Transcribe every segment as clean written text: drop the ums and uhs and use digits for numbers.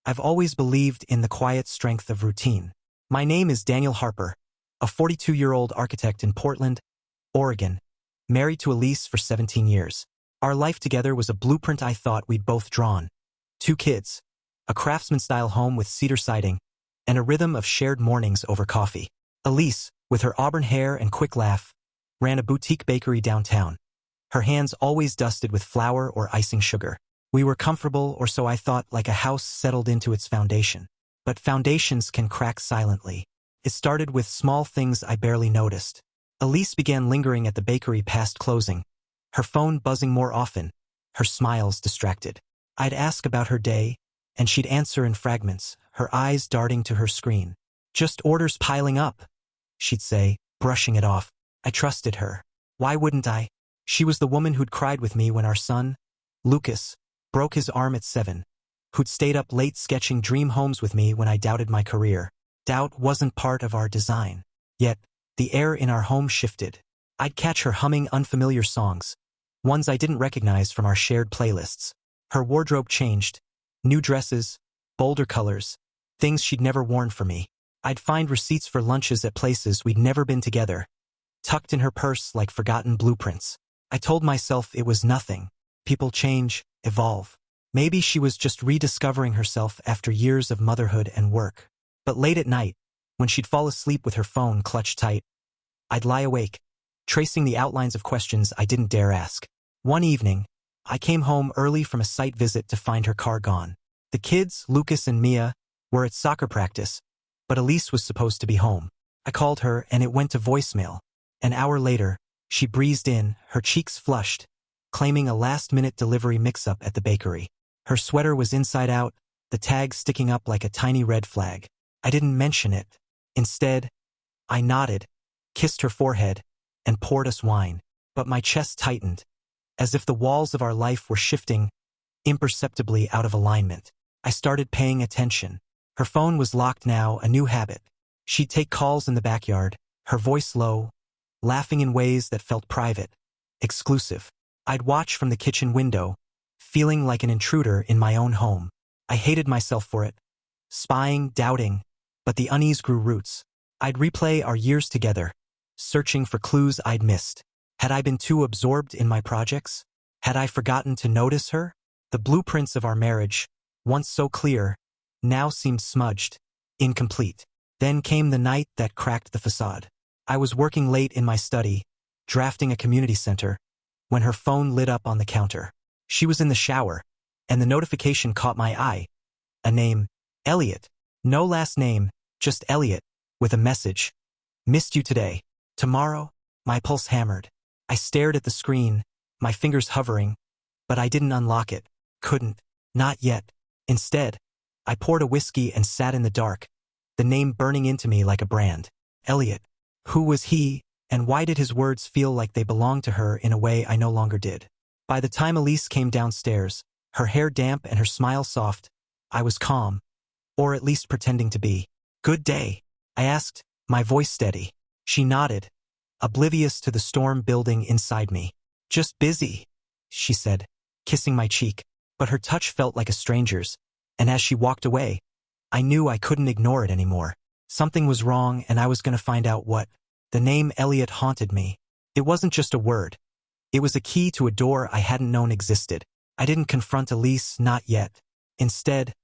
I've always believed in the quiet strength of routine. My name is Daniel Harper, a 42-year-old architect in Portland, Oregon, married to Elise for 17 years. Our life together was a blueprint I thought we'd both drawn. 2 kids, a craftsman-style home with cedar siding, and a rhythm of shared mornings over coffee. Elise, with her auburn hair and quick laugh, ran a boutique bakery downtown, her hands always dusted with flour or icing sugar. We were comfortable, or so I thought, like a house settled into its foundation. But foundations can crack silently. It started with small things I barely noticed. Elise began lingering at the bakery past closing, her phone buzzing more often, her smiles distracted. I'd ask about her day, and she'd answer in fragments, her eyes darting to her screen. "Just orders piling up," she'd say, brushing it off. I trusted her. Why wouldn't I? She was the woman who'd cried with me when our son, Lucas, broke his arm at 7, who'd stayed up late sketching dream homes with me when I doubted my career. Doubt wasn't part of our design. Yet, the air in our home shifted. I'd catch her humming unfamiliar songs, ones I didn't recognize from our shared playlists. Her wardrobe changed. New dresses, bolder colors, things she'd never worn for me. I'd find receipts for lunches at places we'd never been together, tucked in her purse like forgotten blueprints. I told myself it was nothing. People change, evolve. Maybe she was just rediscovering herself after years of motherhood and work. But late at night, when she'd fall asleep with her phone clutched tight, I'd lie awake, tracing the outlines of questions I didn't dare ask. One evening, I came home early from a site visit to find her car gone. The kids, Lucas and Mia, were at soccer practice, but Elise was supposed to be home. I called her and it went to voicemail. An hour later, she breezed in, her cheeks flushed, claiming a last-minute delivery mix-up at the bakery. Her sweater was inside out, the tag sticking up like a tiny red flag. I didn't mention it. Instead, I nodded, kissed her forehead, and poured us wine. But my chest tightened, as if the walls of our life were shifting imperceptibly out of alignment. I started paying attention. Her phone was locked now, a new habit. She'd take calls in the backyard, her voice low, laughing in ways that felt private, exclusive. I'd watch from the kitchen window, feeling like an intruder in my own home. I hated myself for it, spying, doubting, but the unease grew roots. I'd replay our years together, searching for clues I'd missed. Had I been too absorbed in my projects? Had I forgotten to notice her? The blueprints of our marriage, once so clear, now seemed smudged, incomplete. Then came the night that cracked the facade. I was working late in my study, drafting a community center, when her phone lit up on the counter. She was in the shower, and the notification caught my eye. A name, Elliot. No last name, just Elliot, with a message. "Missed you today. Tomorrow?" My pulse hammered. I stared at the screen, my fingers hovering, but I didn't unlock it. Couldn't. Not yet. Instead, I poured a whiskey and sat in the dark, the name burning into me like a brand. Elliot. Who was he, and why did his words feel like they belonged to her in a way I no longer did? By the time Elise came downstairs, her hair damp and her smile soft, I was calm, or at least pretending to be. "Good day?" I asked, my voice steady. She nodded, oblivious to the storm building inside me. "Just busy," she said, kissing my cheek, but her touch felt like a stranger's, and as she walked away, I knew I couldn't ignore it anymore. Something was wrong, and I was going to find out what. The name Elliot haunted me. It wasn't just a word. It was a key to a door I hadn't known existed. I didn't confront Elise, not yet. Instead,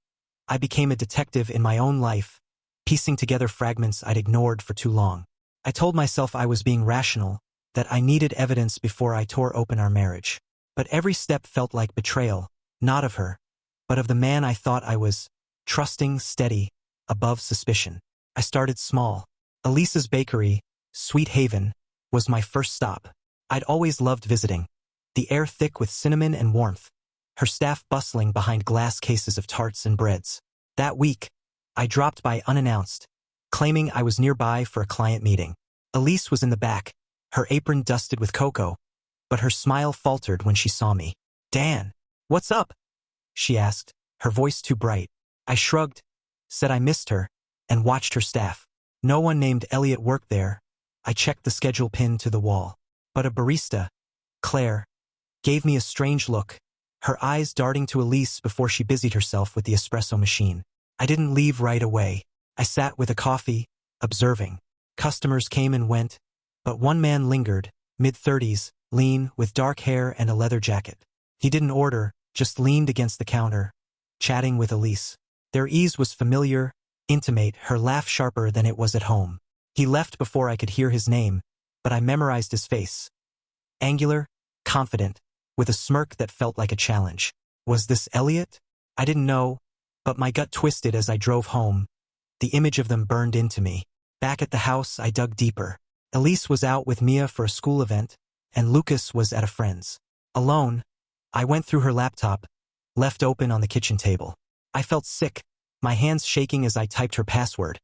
I became a detective in my own life, piecing together fragments I'd ignored for too long. I told myself I was being rational, that I needed evidence before I tore open our marriage. But every step felt like betrayal, not of her, but of the man I thought I was, trusting, steady, above suspicion. I started small. Elise's bakery, Sweet Haven, was my first stop. I'd always loved visiting. The air thick with cinnamon and warmth, her staff bustling behind glass cases of tarts and breads. That week, I dropped by unannounced, claiming I was nearby for a client meeting. Elise was in the back, her apron dusted with cocoa, but her smile faltered when she saw me. "Dan, what's up?" she asked, her voice too bright. I shrugged, said I missed her, and watched her staff. No one named Elliot worked there. I checked the schedule pinned to the wall. But a barista, Claire, gave me a strange look, her eyes darting to Elise before she busied herself with the espresso machine. I didn't leave right away. I sat with a coffee, observing. Customers came and went, but one man lingered, mid-30s, lean, with dark hair and a leather jacket. He didn't order, just leaned against the counter, chatting with Elise. Their ease was familiar, intimate, her laugh sharper than it was at home. He left before I could hear his name, but I memorized his face. Angular, confident, with a smirk that felt like a challenge. Was this Elliot? I didn't know, but my gut twisted as I drove home. The image of them burned into me. Back at the house, I dug deeper. Elise was out with Mia for a school event, and Lucas was at a friend's. Alone, I went through her laptop, left open on the kitchen table. I felt sick, my hands shaking as I typed her password.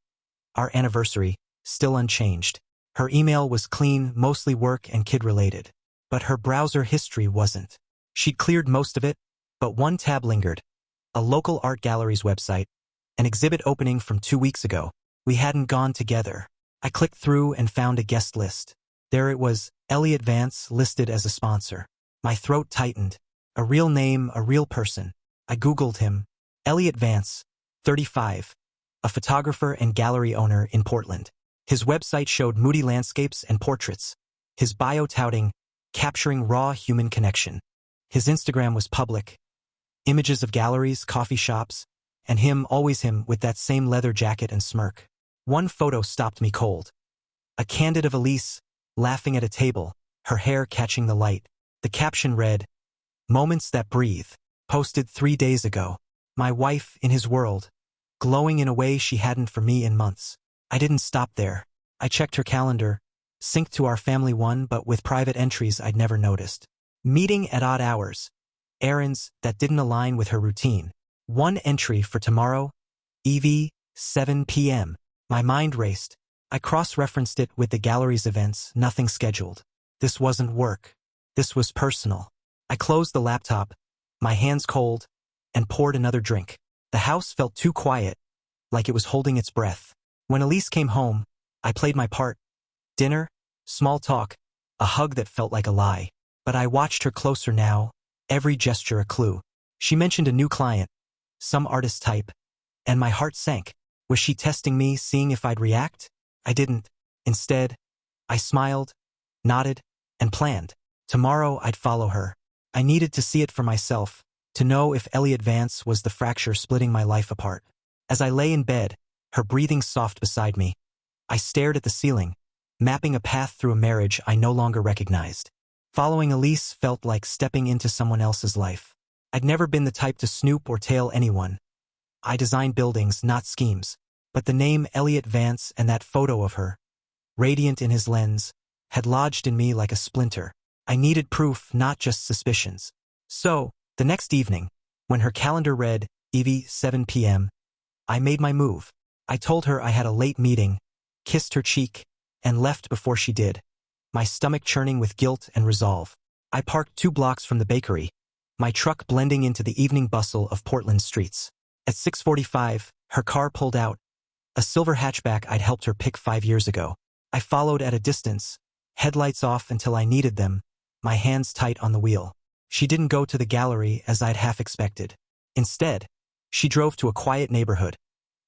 Our anniversary, still unchanged. Her email was clean, mostly work and kid-related. But her browser history wasn't. She'd cleared most of it, but one tab lingered. A local art gallery's website, an exhibit opening from 2 weeks ago. We hadn't gone together. I clicked through and found a guest list. There it was, Elliot Vance listed as a sponsor. My throat tightened. A real name, a real person. I Googled him. Elliot Vance, 35, a photographer and gallery owner in Portland. His website showed moody landscapes and portraits. His bio touting, capturing raw human connection. His Instagram was public. Images of galleries, coffee shops, and him, always him, with that same leather jacket and smirk. One photo stopped me cold. A candid of Elise, laughing at a table, her hair catching the light. The caption read, "Moments that breathe," posted 3 days ago. My wife in his world, glowing in a way she hadn't for me in months. I didn't stop there. I checked her calendar, synced to our family one but with private entries I'd never noticed. Meeting at odd hours. Errands that didn't align with her routine. One entry for tomorrow, EV, 7 p.m. My mind raced. I cross-referenced it with the gallery's events, nothing scheduled. This wasn't work. This was personal. I closed the laptop, my hands cold, and poured another drink. The house felt too quiet, like it was holding its breath. When Elise came home, I played my part. Dinner, small talk, a hug that felt like a lie. But I watched her closer now, every gesture a clue. She mentioned a new client, some artist type, and my heart sank. Was she testing me, seeing if I'd react? I didn't. Instead, I smiled, nodded, and planned. Tomorrow I'd follow her. I needed to see it for myself, to know if Elliot Vance was the fracture splitting my life apart. As I lay in bed, her breathing soft beside me, I stared at the ceiling, mapping a path through a marriage I no longer recognized. Following Elise felt like stepping into someone else's life. I'd never been the type to snoop or tail anyone. I designed buildings, not schemes. But the name Elliot Vance and that photo of her, radiant in his lens, had lodged in me like a splinter. I needed proof, not just suspicions. So, the next evening, when her calendar read, EV 7 p.m., I made my move. I told her I had a late meeting, kissed her cheek, and left before she did, my stomach churning with guilt and resolve. I parked 2 blocks from the bakery, my truck blending into the evening bustle of Portland streets. At 6:45, her car pulled out, a silver hatchback I'd helped her pick 5 years ago. I followed at a distance, headlights off until I needed them, my hands tight on the wheel. She didn't go to the gallery as I'd half expected. Instead, she drove to a quiet neighborhood,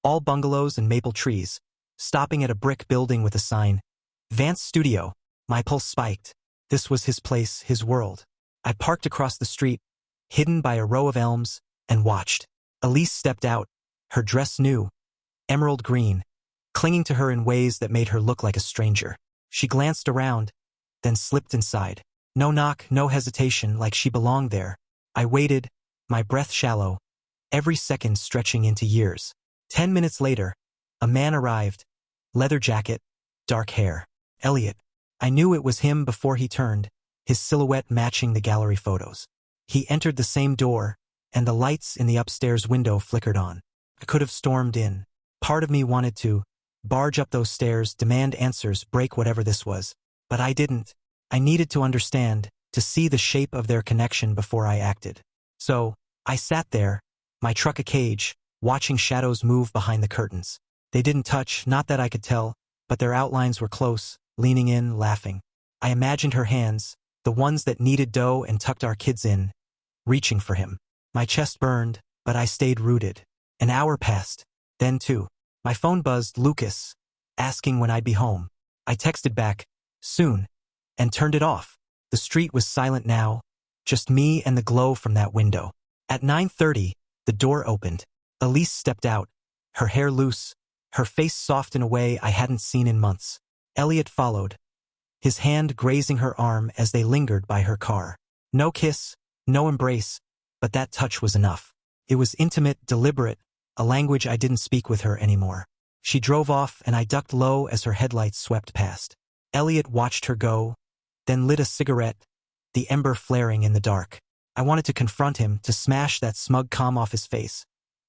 all bungalows and maple trees, stopping at a brick building with a sign, Vance Studio. My pulse spiked. This was his place, his world. I parked across the street, hidden by a row of elms, and watched. Elise stepped out, her dress new, emerald green, clinging to her in ways that made her look like a stranger. She glanced around, then slipped inside. No knock, no hesitation, like she belonged there. I waited, my breath shallow, every second stretching into years. 10 minutes later, a man arrived, leather jacket, dark hair. Elliot. I knew it was him before he turned, his silhouette matching the gallery photos. He entered the same door, and the lights in the upstairs window flickered on. I could have stormed in. Part of me wanted to barge up those stairs, demand answers, break whatever this was. But I didn't. I needed to understand, to see the shape of their connection before I acted. So, I sat there, my truck a cage, watching shadows move behind the curtains. They didn't touch, not that I could tell, but their outlines were close, leaning in, laughing. I imagined her hands, the ones that kneaded dough and tucked our kids in, reaching for him. My chest burned, but I stayed rooted. An hour passed. Then too, my phone buzzed Lucas, asking when I'd be home. I texted back, soon, and turned it off. The street was silent now, just me and the glow from that window. At 9:30, the door opened. Elise stepped out, her hair loose, her face soft in a way I hadn't seen in months. Elliot followed, his hand grazing her arm as they lingered by her car. No kiss, no embrace, but that touch was enough. It was intimate, deliberate, a language I didn't speak with her anymore. She drove off and I ducked low as her headlights swept past. Elliot watched her go, then lit a cigarette, the ember flaring in the dark. I wanted to confront him, to smash that smug calm off his face.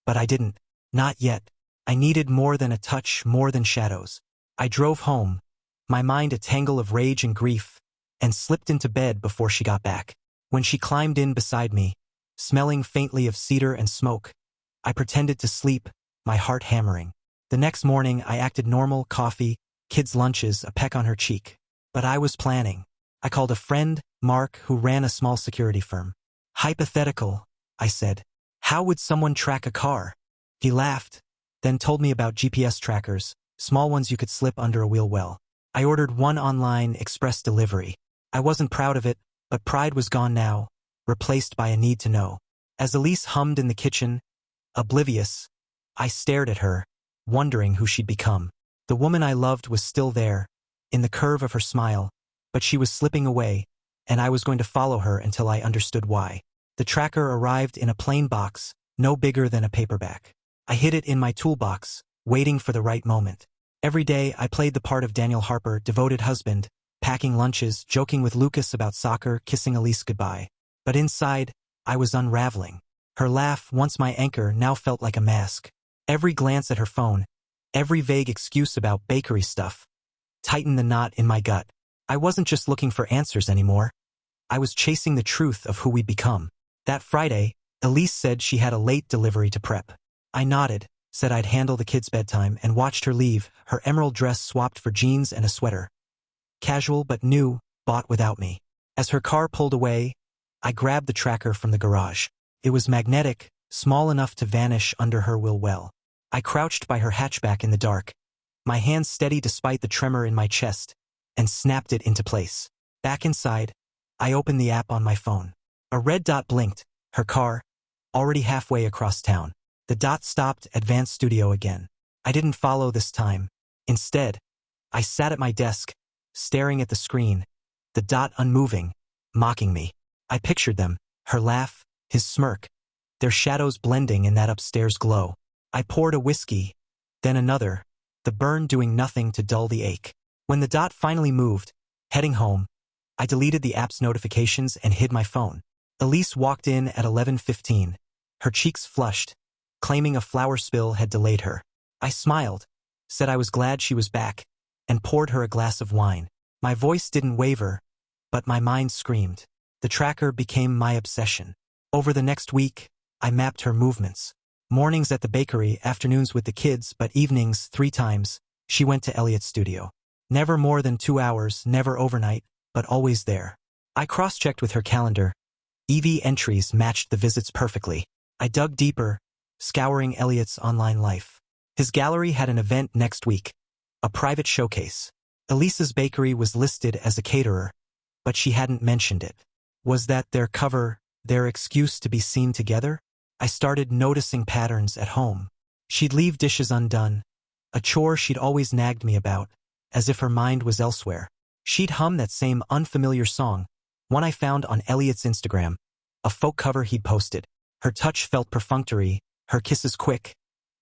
But I didn't. Not yet. I needed more than a touch, more than shadows. I drove home, my mind a tangle of rage and grief, and slipped into bed before she got back. When she climbed in beside me, smelling faintly of cedar and smoke, I pretended to sleep, my heart hammering. The next morning I acted normal, coffee, kids' lunches, a peck on her cheek. But I was planning. I called a friend, Mark, who ran a small security firm. Hypothetical, I said. How would someone track a car? He laughed, then told me about GPS trackers, small ones you could slip under a wheel well. I ordered one online, express delivery. I wasn't proud of it, but pride was gone now, replaced by a need to know. As Elise hummed in the kitchen, oblivious, I stared at her, wondering who she'd become. The woman I loved was still there, in the curve of her smile, but she was slipping away, and I was going to follow her until I understood why. The tracker arrived in a plain box, no bigger than a paperback. I hid it in my toolbox, waiting for the right moment. Every day I played the part of Daniel Harper, devoted husband, packing lunches, joking with Lucas about soccer, kissing Elise goodbye. But inside, I was unraveling. Her laugh, once my anchor, now felt like a mask. Every glance at her phone, every vague excuse about bakery stuff, tightened the knot in my gut. I wasn't just looking for answers anymore. I was chasing the truth of who we'd become. That Friday, Elise said she had a late delivery to prep. I nodded, said I'd handle the kids' bedtime, and watched her leave, her emerald dress swapped for jeans and a sweater. Casual but new, bought without me. As her car pulled away, I grabbed the tracker from the garage. It was magnetic, small enough to vanish under her wheel well. I crouched by her hatchback in the dark, my hands steady despite the tremor in my chest, and snapped it into place. Back inside, I opened the app on my phone. A red dot blinked, her car, already halfway across town. The dot stopped, Advanced Studio again. I didn't follow this time. Instead, I sat at my desk, staring at the screen, the dot unmoving, mocking me. I pictured them, her laugh, his smirk, their shadows blending in that upstairs glow. I poured a whiskey, then another, the burn doing nothing to dull the ache. When the dot finally moved, heading home, I deleted the app's notifications and hid my phone. Elise walked in at 11:15, her cheeks flushed, claiming a flour spill had delayed her. I smiled, said I was glad she was back, and poured her a glass of wine. My voice didn't waver, but my mind screamed. The tracker became my obsession. Over the next week, I mapped her movements. Mornings at the bakery, afternoons with the kids, but evenings 3 times, she went to Elliot's studio. Never more than 2 hours, never overnight, but always there. I cross-checked with her calendar. EV entries matched the visits perfectly. I dug deeper, scouring Elliot's online life. His gallery had an event next week, a private showcase. Elise's bakery was listed as a caterer, but she hadn't mentioned it. Was that their cover, their excuse to be seen together? I started noticing patterns at home. She'd leave dishes undone, a chore she'd always nagged me about, as if her mind was elsewhere. She'd hum that same unfamiliar song, one I found on Elliot's Instagram, a folk cover he'd posted. Her touch felt perfunctory, her kisses quick,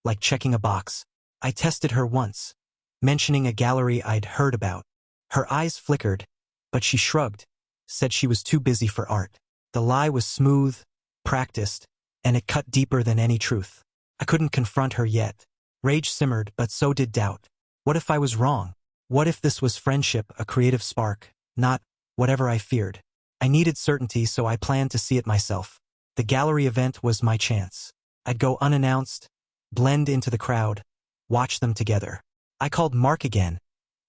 like checking a box. I tested her once, mentioning a gallery I'd heard about. Her eyes flickered, but she shrugged, said she was too busy for art. The lie was smooth, practiced, and it cut deeper than any truth. I couldn't confront her yet. Rage simmered, but so did doubt. What if I was wrong? What if this was friendship, a creative spark, not whatever I feared? I needed certainty, so I planned to see it myself. The gallery event was my chance. I'd go unannounced, blend into the crowd, watch them together. I called Mark again,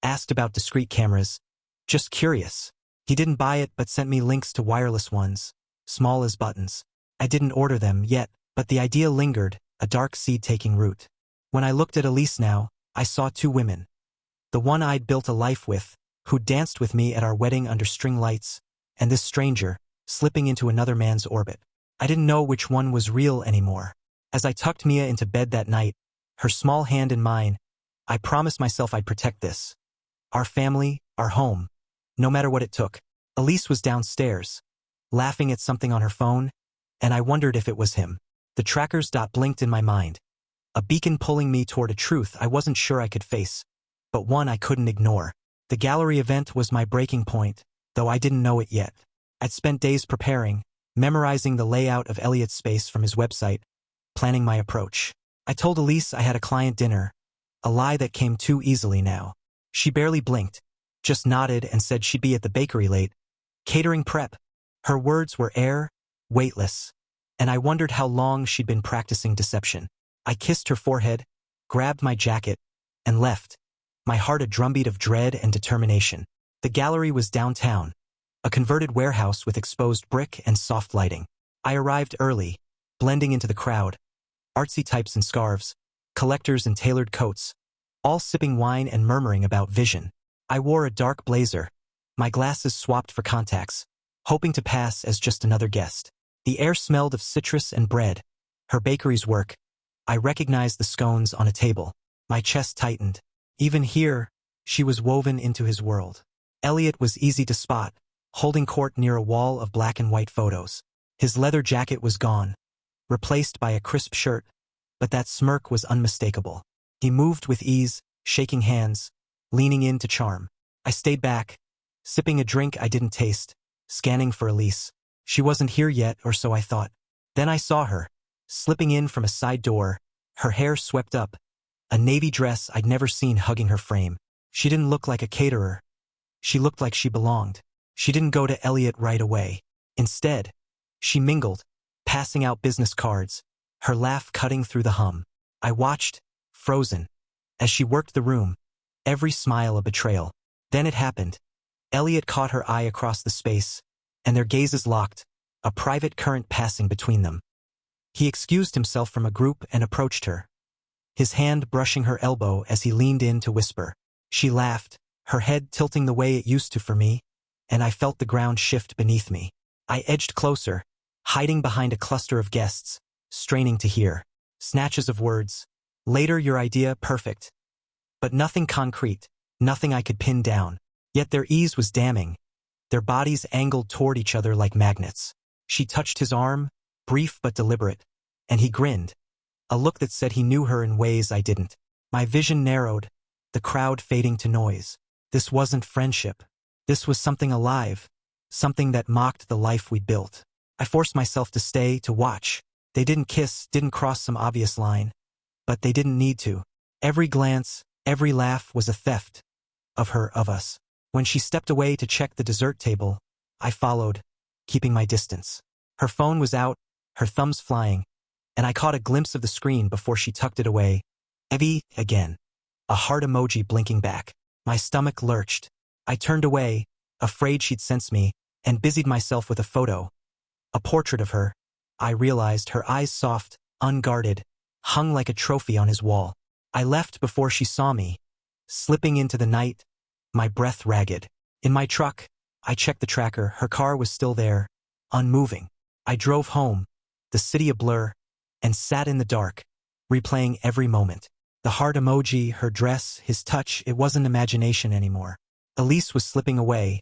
asked about discreet cameras, just curious. He didn't buy it but sent me links to wireless ones, small as buttons. I didn't order them yet, but the idea lingered, a dark seed taking root. When I looked at Elise now, I saw two women. The one I'd built a life with, who danced with me at our wedding under string lights, and this stranger, slipping into another man's orbit. I didn't know which one was real anymore. As I tucked Mia into bed that night, her small hand in mine, I promised myself I'd protect this. Our family, our home. No matter what it took. Elise was downstairs, laughing at something on her phone, and I wondered if it was him. The tracker's dot blinked in my mind. A beacon pulling me toward a truth I wasn't sure I could face, but one I couldn't ignore. The gallery event was my breaking point, though I didn't know it yet. I'd spent days preparing, memorizing the layout of Elliot's space from his website, planning my approach. I told Elise I had a client dinner, a lie that came too easily now. She barely blinked, just nodded and said she'd be at the bakery late, catering prep. Her words were air, weightless, and I wondered how long she'd been practicing deception. I kissed her forehead, grabbed my jacket, and left, my heart a drumbeat of dread and determination. The gallery was downtown, a converted warehouse with exposed brick and soft lighting. I arrived early, blending into the crowd, artsy types in scarves, collectors in tailored coats, all sipping wine and murmuring about vision. I wore a dark blazer, my glasses swapped for contacts, hoping to pass as just another guest. The air smelled of citrus and bread, her bakery's work. I recognized the scones on a table. My chest tightened. Even here, she was woven into his world. Elliot was easy to spot, holding court near a wall of black and white photos. His leather jacket was gone, replaced by a crisp shirt, but that smirk was unmistakable. He moved with ease, shaking hands, leaning in to charm. I stayed back, sipping a drink I didn't taste, scanning for Elise. She wasn't here yet, or so I thought. Then I saw her, slipping in from a side door, her hair swept up, a navy dress I'd never seen hugging her frame. She didn't look like a caterer. She looked like she belonged. She didn't go to Elliot right away. Instead, she mingled, passing out business cards, her laugh cutting through the hum. I watched, frozen, as she worked the room, every smile a betrayal. Then it happened. Elliot caught her eye across the space, and their gazes locked, a private current passing between them. He excused himself from a group and approached her, his hand brushing her elbow as he leaned in to whisper. She laughed, her head tilting the way it used to for me, and I felt the ground shift beneath me. I edged closer, hiding behind a cluster of guests, straining to hear. Snatches of words. Later, your idea, perfect. But nothing concrete, nothing I could pin down. Yet their ease was damning, their bodies angled toward each other like magnets. She touched his arm, brief but deliberate, and he grinned, a look that said he knew her in ways I didn't. My vision narrowed, the crowd fading to noise. This wasn't friendship. This was something alive, something that mocked the life we'd built. I forced myself to stay, to watch. They didn't kiss, didn't cross some obvious line, but they didn't need to. Every glance, every laugh was a theft of her, of us. When she stepped away to check the dessert table, I followed, keeping my distance. Her phone was out, her thumbs flying, and I caught a glimpse of the screen before she tucked it away. Evie, again. A heart emoji blinking back. My stomach lurched. I turned away, afraid she'd sense me, and busied myself with a photo. A portrait of her. I realized, her eyes soft, unguarded, hung like a trophy on his wall. I left before she saw me, slipping into the night, my breath ragged. In my truck, I checked the tracker. Her car was still there, unmoving. I drove home, the city a blur, and sat in the dark, replaying every moment. The heart emoji, her dress, his touch, it wasn't imagination anymore. Elise was slipping away,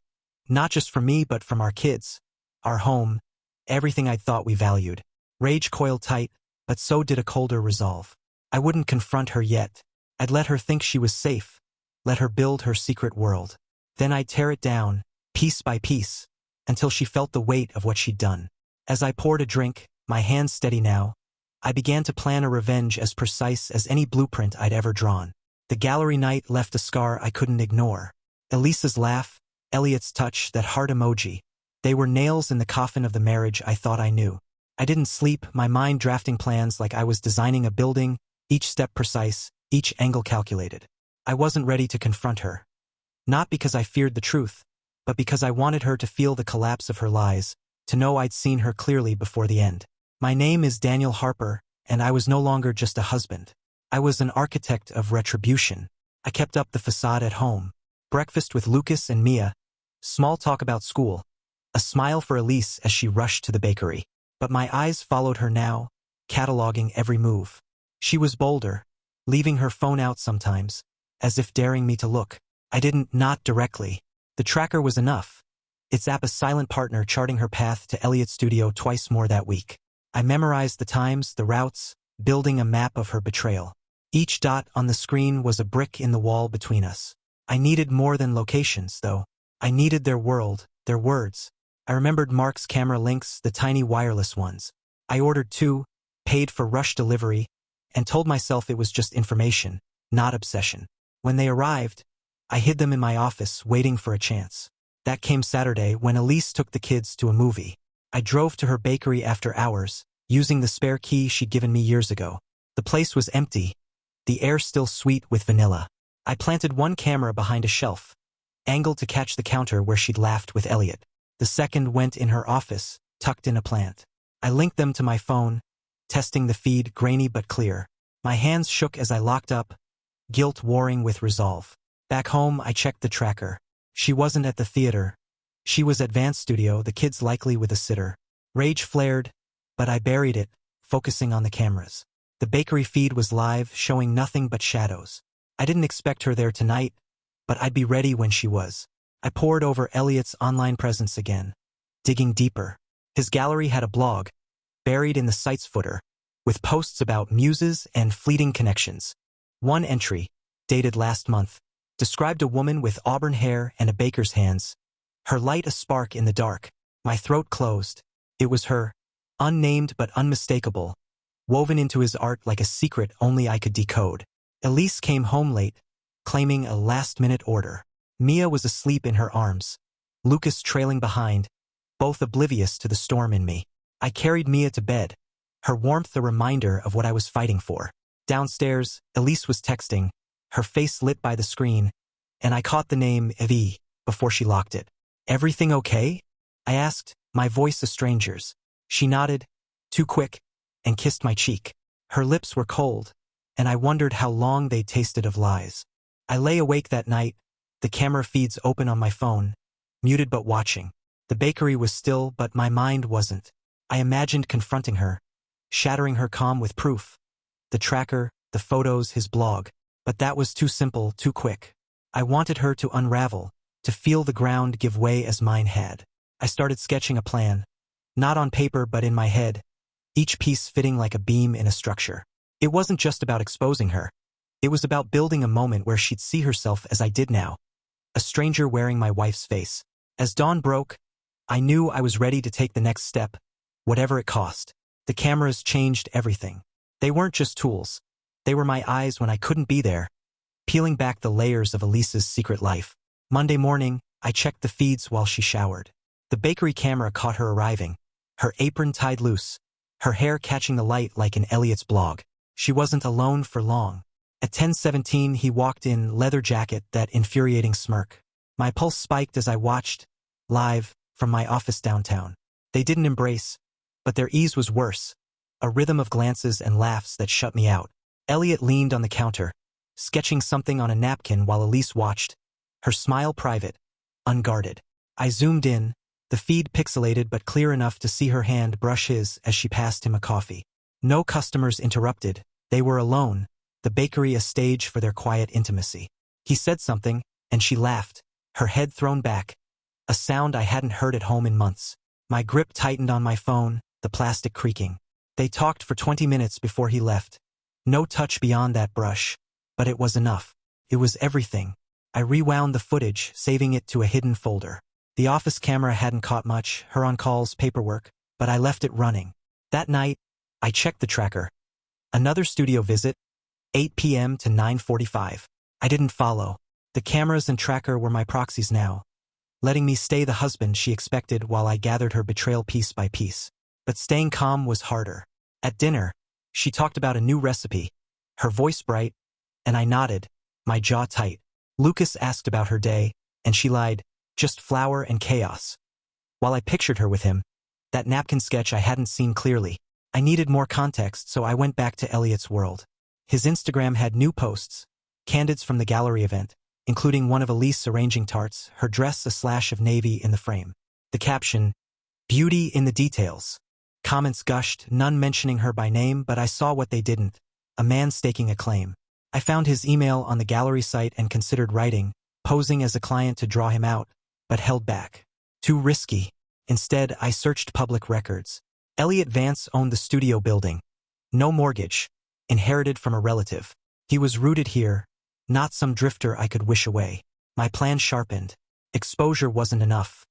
not just from me but from our kids, our home, everything I'd thought we valued. Rage coiled tight, but so did a colder resolve. I wouldn't confront her yet. I'd let her think she was safe, let her build her secret world. Then I'd tear it down, piece by piece, until she felt the weight of what she'd done. As I poured a drink, my hands steady now, I began to plan a revenge as precise as any blueprint I'd ever drawn. The gallery night left a scar I couldn't ignore. Elisa's laugh, Elliot's touch, that heart emoji. They were nails in the coffin of the marriage I thought I knew. I didn't sleep, my mind drafting plans like I was designing a building, each step precise, each angle calculated. I wasn't ready to confront her. Not because I feared the truth, but because I wanted her to feel the collapse of her lies, to know I'd seen her clearly before the end. My name is Daniel Harper, and I was no longer just a husband. I was an architect of retribution. I kept up the facade at home. Breakfast with Lucas and Mia. Small talk about school. A smile for Elise as she rushed to the bakery. But my eyes followed her now, cataloging every move. She was bolder, leaving her phone out sometimes, as if daring me to look. I didn't, not directly. The tracker was enough. Its app a silent partner charting her path to Elliot's studio twice more that week. I memorized the times, the routes, building a map of her betrayal. Each dot on the screen was a brick in the wall between us. I needed more than locations, though. I needed their world, their words. I remembered Mark's camera links, the tiny wireless ones. I ordered 2, paid for rush delivery, and told myself it was just information, not obsession. When they arrived, I hid them in my office, waiting for a chance. That came Saturday when Elise took the kids to a movie. I drove to her bakery after hours, using the spare key she'd given me years ago. The place was empty, the air still sweet with vanilla. I planted one camera behind a shelf, angled to catch the counter where she'd laughed with Elliot. The second went in her office, tucked in a plant. I linked them to my phone, testing the feed, grainy but clear. My hands shook as I locked up, guilt warring with resolve. Back home, I checked the tracker. She wasn't at the theater. She was at Vance Studio, the kids likely with a sitter. Rage flared, but I buried it, focusing on the cameras. The bakery feed was live, showing nothing but shadows. I didn't expect her there tonight, but I'd be ready when she was. I pored over Elliot's online presence again, digging deeper. His gallery had a blog, buried in the site's footer, with posts about muses and fleeting connections. One entry, dated last month, described a woman with auburn hair and a baker's hands, her light a spark in the dark. My throat closed. It was her, unnamed but unmistakable, woven into his art like a secret only I could decode. Elise came home late, claiming a last-minute order. Mia was asleep in her arms, Lucas trailing behind, both oblivious to the storm in me. I carried Mia to bed, her warmth a reminder of what I was fighting for. Downstairs, Elise was texting, her face lit by the screen, and I caught the name Evie before she locked it. "Everything okay?" I asked, my voice a stranger's. She nodded, too quick, and kissed my cheek. Her lips were cold, and I wondered how long they'd tasted of lies. I lay awake that night, the camera feeds open on my phone, muted but watching. The bakery was still, but my mind wasn't. I imagined confronting her, shattering her calm with proof. The tracker, the photos, his blog. But that was too simple, too quick. I wanted her to unravel, to feel the ground give way as mine had. I started sketching a plan, not on paper but in my head, each piece fitting like a beam in a structure. It wasn't just about exposing her. It was about building a moment where she'd see herself as I did now, a stranger wearing my wife's face. As dawn broke, I knew I was ready to take the next step, whatever it cost. The cameras changed everything. They weren't just tools. They were my eyes when I couldn't be there, peeling back the layers of Elise's secret life. Monday morning, I checked the feeds while she showered. The bakery camera caught her arriving, her apron tied loose, her hair catching the light like in Elliot's blog. She wasn't alone for long. At 10:17, he walked in, leather jacket, that infuriating smirk. My pulse spiked as I watched, live, from my office downtown. They didn't embrace, but their ease was worse, a rhythm of glances and laughs that shut me out. Elliot leaned on the counter, sketching something on a napkin while Elise watched, her smile private, unguarded. I zoomed in, the feed pixelated but clear enough to see her hand brush his as she passed him a coffee. No customers interrupted. They were alone, the bakery a stage for their quiet intimacy. He said something, and she laughed, her head thrown back, a sound I hadn't heard at home in months. My grip tightened on my phone, the plastic creaking. They talked for 20 minutes before he left. No touch beyond that brush, but it was enough. It was everything. I rewound the footage, saving it to a hidden folder. The office camera hadn't caught much, her on-calls, paperwork, but I left it running. That night, I checked the tracker. Another studio visit, 8 p.m. to 9:45. I didn't follow. The cameras and tracker were my proxies now, letting me stay the husband she expected while I gathered her betrayal piece by piece. But staying calm was harder. At dinner, she talked about a new recipe, her voice bright, and I nodded, my jaw tight. Lucas asked about her day, and she lied, just flour and chaos. While I pictured her with him, that napkin sketch I hadn't seen clearly. I needed more context, so I went back to Elliot's world. His Instagram had new posts, candids from the gallery event, including one of Elise arranging tarts, her dress a slash of navy in the frame. The caption, "Beauty in the details." Comments gushed, none mentioning her by name, but I saw what they didn't. A man staking a claim. I found his email on the gallery site and considered writing, posing as a client to draw him out, but held back. Too risky. Instead, I searched public records. Elliot Vance owned the studio building. No mortgage. Inherited from a relative. He was rooted here, not some drifter I could wish away. My plan sharpened. Exposure wasn't enough.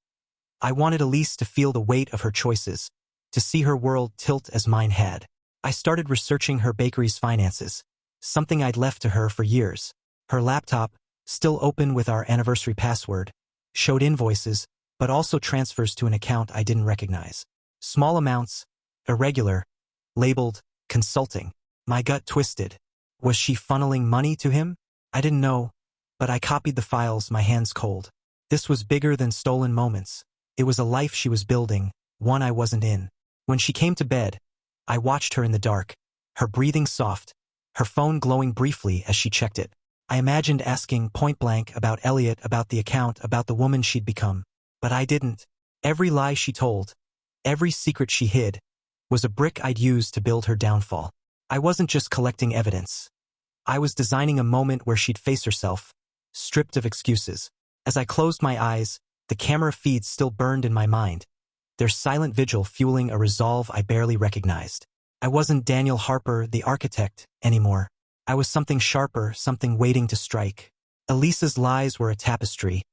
I wanted Elise to feel the weight of her choices, to see her world tilt as mine had. I started researching her bakery's finances, something I'd left to her for years. Her laptop, still open with our anniversary password, showed invoices, but also transfers to an account I didn't recognize. Small amounts, irregular, labeled consulting. My gut twisted. Was she funneling money to him? I didn't know, but I copied the files, my hands cold. This was bigger than stolen moments. It was a life she was building, one I wasn't in. When she came to bed, I watched her in the dark, her breathing soft, her phone glowing briefly as she checked it. I imagined asking point blank about Elliot, about the account, about the woman she'd become. But I didn't. Every lie she told, every secret she hid, was a brick I'd use to build her downfall. I wasn't just collecting evidence. I was designing a moment where she'd face herself, stripped of excuses. As I closed my eyes, the camera feeds still burned in my mind, their silent vigil fueling a resolve I barely recognized. I wasn't Daniel Harper, the architect, anymore. I was something sharper, something waiting to strike. Elisa's lies were a tapestry,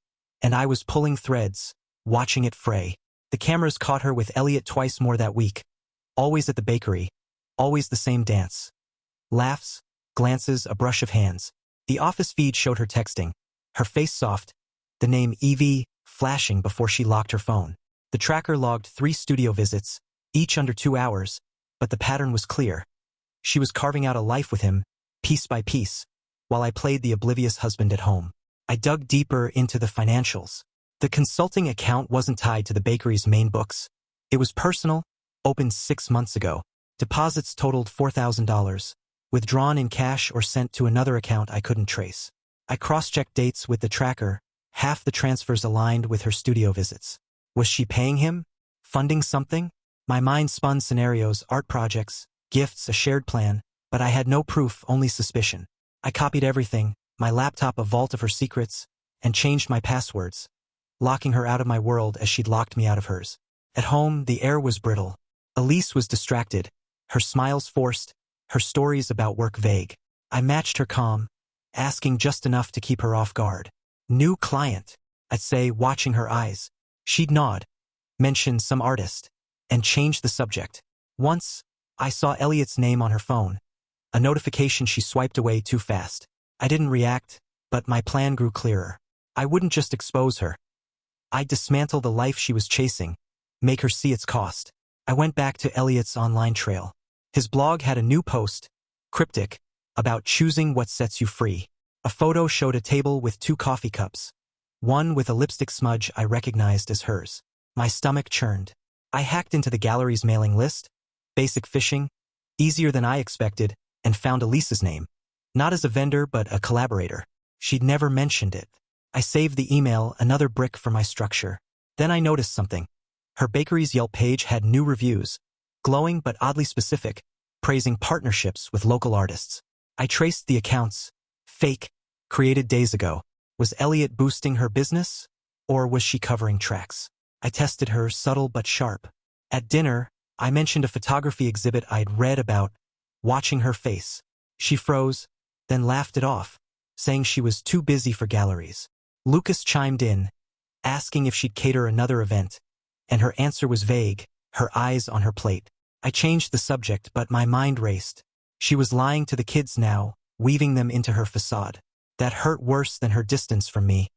and I was pulling threads, watching it fray. The cameras caught her with Elliot twice more that week. Always at the bakery. Always the same dance. Laughs, glances, a brush of hands. The office feed showed her texting, her face soft, the name Evie flashing before she locked her phone. The tracker logged 3 studio visits, each under 2 hours, but the pattern was clear. She was carving out a life with him, piece by piece, while I played the oblivious husband at home. I dug deeper into the financials. The consulting account wasn't tied to the bakery's main books. It was personal, opened 6 months ago. Deposits totaled $4,000, withdrawn in cash or sent to another account I couldn't trace. I cross-checked dates with the tracker. Half the transfers aligned with her studio visits. Was she paying him? Funding something? My mind spun scenarios, art projects, gifts, a shared plan, but I had no proof, only suspicion. I copied everything, my laptop a vault of her secrets, and changed my passwords, locking her out of my world as she'd locked me out of hers. At home, the air was brittle. Elise was distracted, her smiles forced, her stories about work vague. I matched her calm, asking just enough to keep her off guard. New client, I'd say, watching her eyes. She'd nod, mention some artist, and change the subject. Once, I saw Elliot's name on her phone, a notification she swiped away too fast. I didn't react, but my plan grew clearer. I wouldn't just expose her. I'd dismantle the life she was chasing, make her see its cost. I went back to Elliot's online trail. His blog had a new post, cryptic, about choosing what sets you free. A photo showed a table with 2 coffee cups, one with a lipstick smudge I recognized as hers. My stomach churned. I hacked into the gallery's mailing list, basic phishing, easier than I expected, and found Elisa's name. Not as a vendor, but a collaborator. She'd never mentioned it. I saved the email, another brick for my structure. Then I noticed something. Her bakery's Yelp page had new reviews, glowing but oddly specific, praising partnerships with local artists. I traced the accounts. Fake, created days ago. Was Elliot boosting her business? Or was she covering tracks? I tested her, subtle but sharp. At dinner, I mentioned a photography exhibit I'd read about, watching her face. She froze, then laughed it off, saying she was too busy for galleries. Lucas chimed in, asking if she'd cater another event, and her answer was vague, her eyes on her plate. I changed the subject, but my mind raced. She was lying to the kids now, weaving them into her facade. That hurt worse than her distance from me.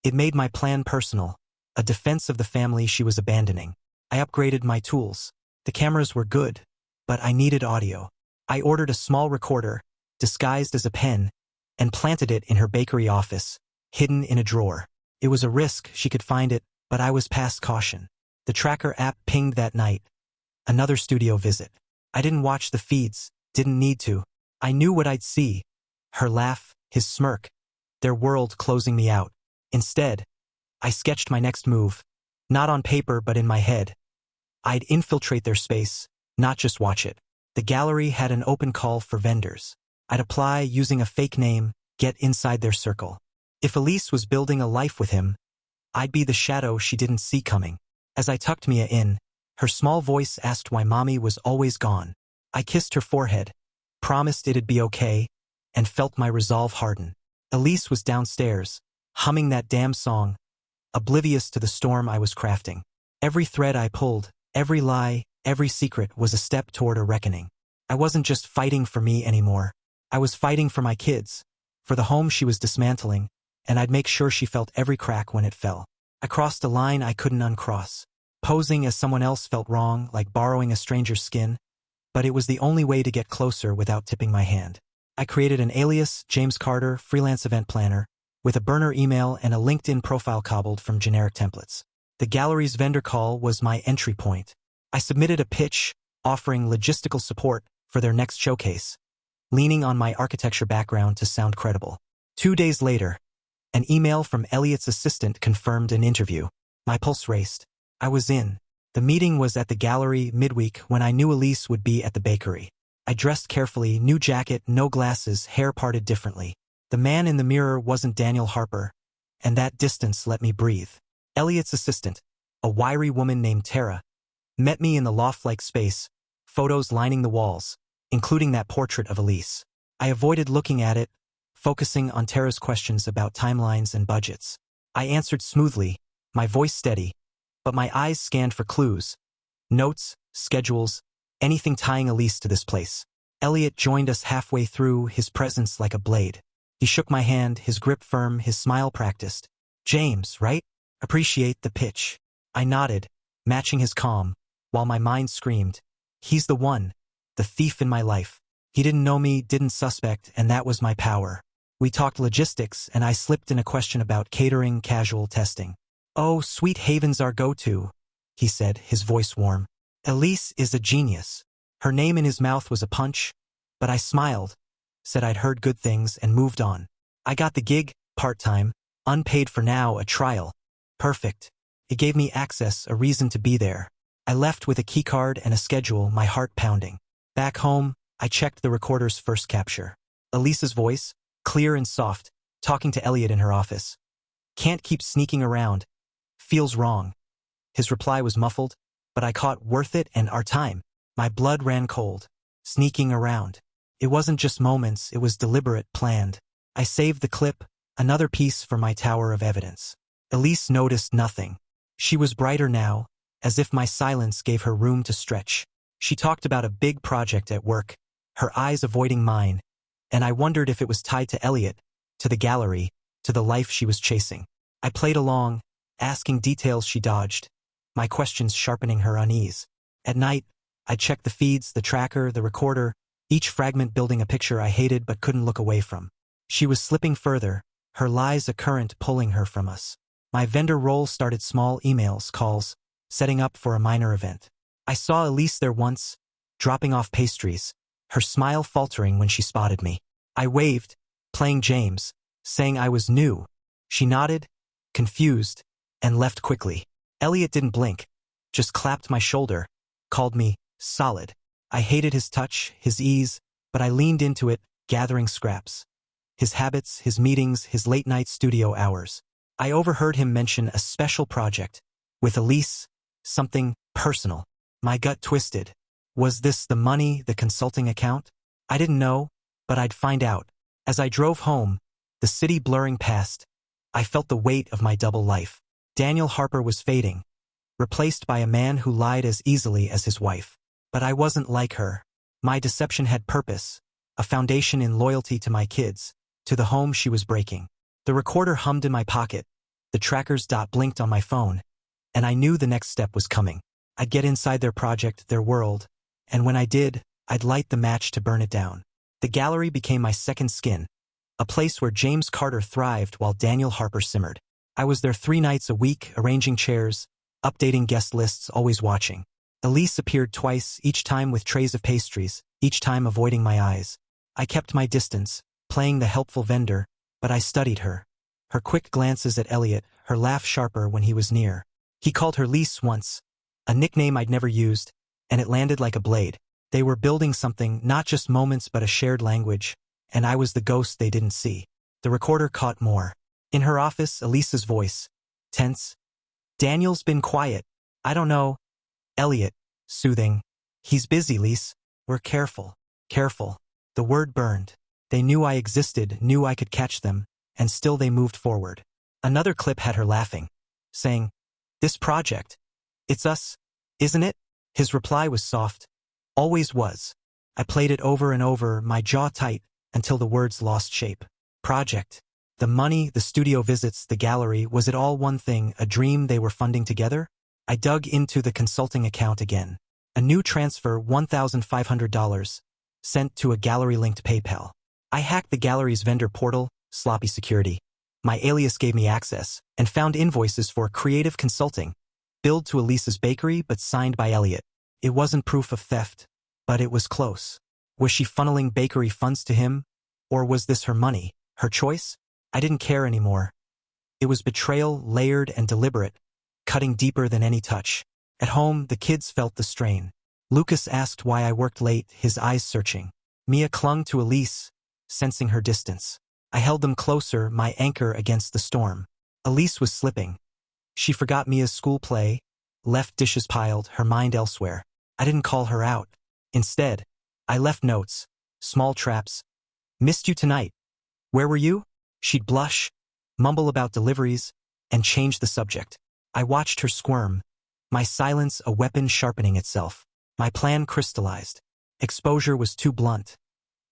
It made my plan personal, a defense of the family she was abandoning. I upgraded my tools. The cameras were good, but I needed audio. I ordered a small recorder, disguised as a pen, and planted it in her bakery office, hidden in a drawer. It was a risk, she could find it, but I was past caution. The tracker app pinged that night. Another studio visit. I didn't watch the feeds, didn't need to. I knew what I'd see. Her laugh, his smirk, their world closing me out. Instead, I sketched my next move, not on paper but in my head. I'd infiltrate their space, not just watch it. The gallery had an open call for vendors. I'd apply using a fake name, get inside their circle. If Elise was building a life with him, I'd be the shadow she didn't see coming. As I tucked Mia in, her small voice asked why Mommy was always gone. I kissed her forehead, promised it'd be okay, and felt my resolve harden. Elise was downstairs, humming that damn song, oblivious to the storm I was crafting. Every thread I pulled, every lie, every secret was a step toward a reckoning. I wasn't just fighting for me anymore. I was fighting for my kids, for the home she was dismantling, and I'd make sure she felt every crack when it fell. I crossed a line I couldn't uncross. Posing as someone else felt wrong, like borrowing a stranger's skin, but it was the only way to get closer without tipping my hand. I created an alias, James Carter, freelance event planner, with a burner email and a LinkedIn profile cobbled from generic templates. The gallery's vendor call was my entry point. I submitted a pitch, offering logistical support for their next showcase, leaning on my architecture background to sound credible. 2 days later, an email from Elliot's assistant confirmed an interview. My pulse raced. I was in. The meeting was at the gallery midweek when I knew Elise would be at the bakery. I dressed carefully, new jacket, no glasses, hair parted differently. The man in the mirror wasn't Daniel Harper, and that distance let me breathe. Elliot's assistant, a wiry woman named Tara, met me in the loft-like space, photos lining the walls, including that portrait of Elise. I avoided looking at it, focusing on Tara's questions about timelines and budgets. I answered smoothly, my voice steady, but my eyes scanned for clues, notes, schedules, anything tying Elise to this place. Elliot joined us halfway through, his presence like a blade. He shook my hand, his grip firm, his smile practiced. James, right? Appreciate the pitch. I nodded, matching his calm, while my mind screamed, he's the one, the thief in my life. He didn't know me, didn't suspect, and that was my power. We talked logistics, and I slipped in a question about catering, casual testing. Oh, Sweet Haven's our go-to, he said, his voice warm. Elise is a genius. Her name in his mouth was a punch, but I smiled, said I'd heard good things, and moved on. I got the gig, part-time, unpaid for now, a trial. Perfect. It gave me access, a reason to be there. I left with a keycard and a schedule, my heart pounding. Back home, I checked the recorder's first capture. Elise's voice, clear and soft, talking to Elliot in her office. Can't keep sneaking around. Feels wrong. His reply was muffled, but I caught worth it and our time. My blood ran cold. Sneaking around. It wasn't just moments, it was deliberate, planned. I saved the clip, another piece for my tower of evidence. Elise noticed nothing. She was brighter now, as if my silence gave her room to stretch. She talked about a big project at work, her eyes avoiding mine, and I wondered if it was tied to Elliot, to the gallery, to the life she was chasing. I played along, asking details she dodged, my questions sharpening her unease. At night, I checked the feeds, the tracker, the recorder, each fragment building a picture I hated but couldn't look away from. She was slipping further, her lies a current pulling her from us. My vendor role started small emails, calls, setting up for a minor event. I saw Elise there once, dropping off pastries, her smile faltering when she spotted me. I waved, playing James, saying I was new. She nodded, confused, and left quickly. Elliot didn't blink, just clapped my shoulder, called me solid. I hated his touch, his ease, but I leaned into it, gathering scraps. His habits, his meetings, his late-night studio hours. I overheard him mention a special project. With Elise, something personal. My gut twisted. Was this the money, the consulting account? I didn't know, but I'd find out. As I drove home, the city blurring past, I felt the weight of my double life. Daniel Harper was fading, replaced by a man who lied as easily as his wife. But I wasn't like her. My deception had purpose, a foundation in loyalty to my kids, to the home she was breaking. The recorder hummed in my pocket, the tracker's dot blinked on my phone, and I knew the next step was coming. I'd get inside their project, their world, and when I did, I'd light the match to burn it down. The gallery became my second skin, a place where James Carter thrived while Daniel Harper simmered. I was there 3 nights a week, arranging chairs, updating guest lists, always watching. Elise appeared twice, each time with trays of pastries, each time avoiding my eyes. I kept my distance, playing the helpful vendor, but I studied her. Her quick glances at Elliot, her laugh sharper when he was near. He called her Lise once, a nickname I'd never used, and it landed like a blade. They were building something, not just moments but a shared language, and I was the ghost they didn't see. The recorder caught more. In her office, Elise's voice, tense. Daniel's been quiet. I don't know. Elliot, soothing. He's busy, Lise. We're careful. Careful. The word burned. They knew I existed, knew I could catch them, and still they moved forward. Another clip had her laughing, saying, "This project. It's us, isn't it?" His reply was soft. Always was. I played it over and over, my jaw tight, until the words lost shape. Project. The money, the studio visits, the gallery, was it all one thing, a dream they were funding together? I dug into the consulting account again. A new transfer, $1,500, sent to a gallery-linked PayPal. I hacked the gallery's vendor portal, sloppy security. My alias gave me access, and found invoices for creative consulting, billed to Elise's bakery but signed by Elliot. It wasn't proof of theft, but it was close. Was she funneling bakery funds to him? Or was this her money, her choice? I didn't care anymore. It was betrayal, layered and deliberate, cutting deeper than any touch. At home, the kids felt the strain. Lucas asked why I worked late, his eyes searching. Mia clung to Elise, sensing her distance. I held them closer, my anchor against the storm. Elise was slipping. She forgot Mia's school play, left dishes piled, her mind elsewhere. I didn't call her out. Instead, I left notes, small traps. Missed you tonight. Where were you? She'd blush, mumble about deliveries, and change the subject. I watched her squirm, my silence a weapon sharpening itself. My plan crystallized. Exposure was too blunt.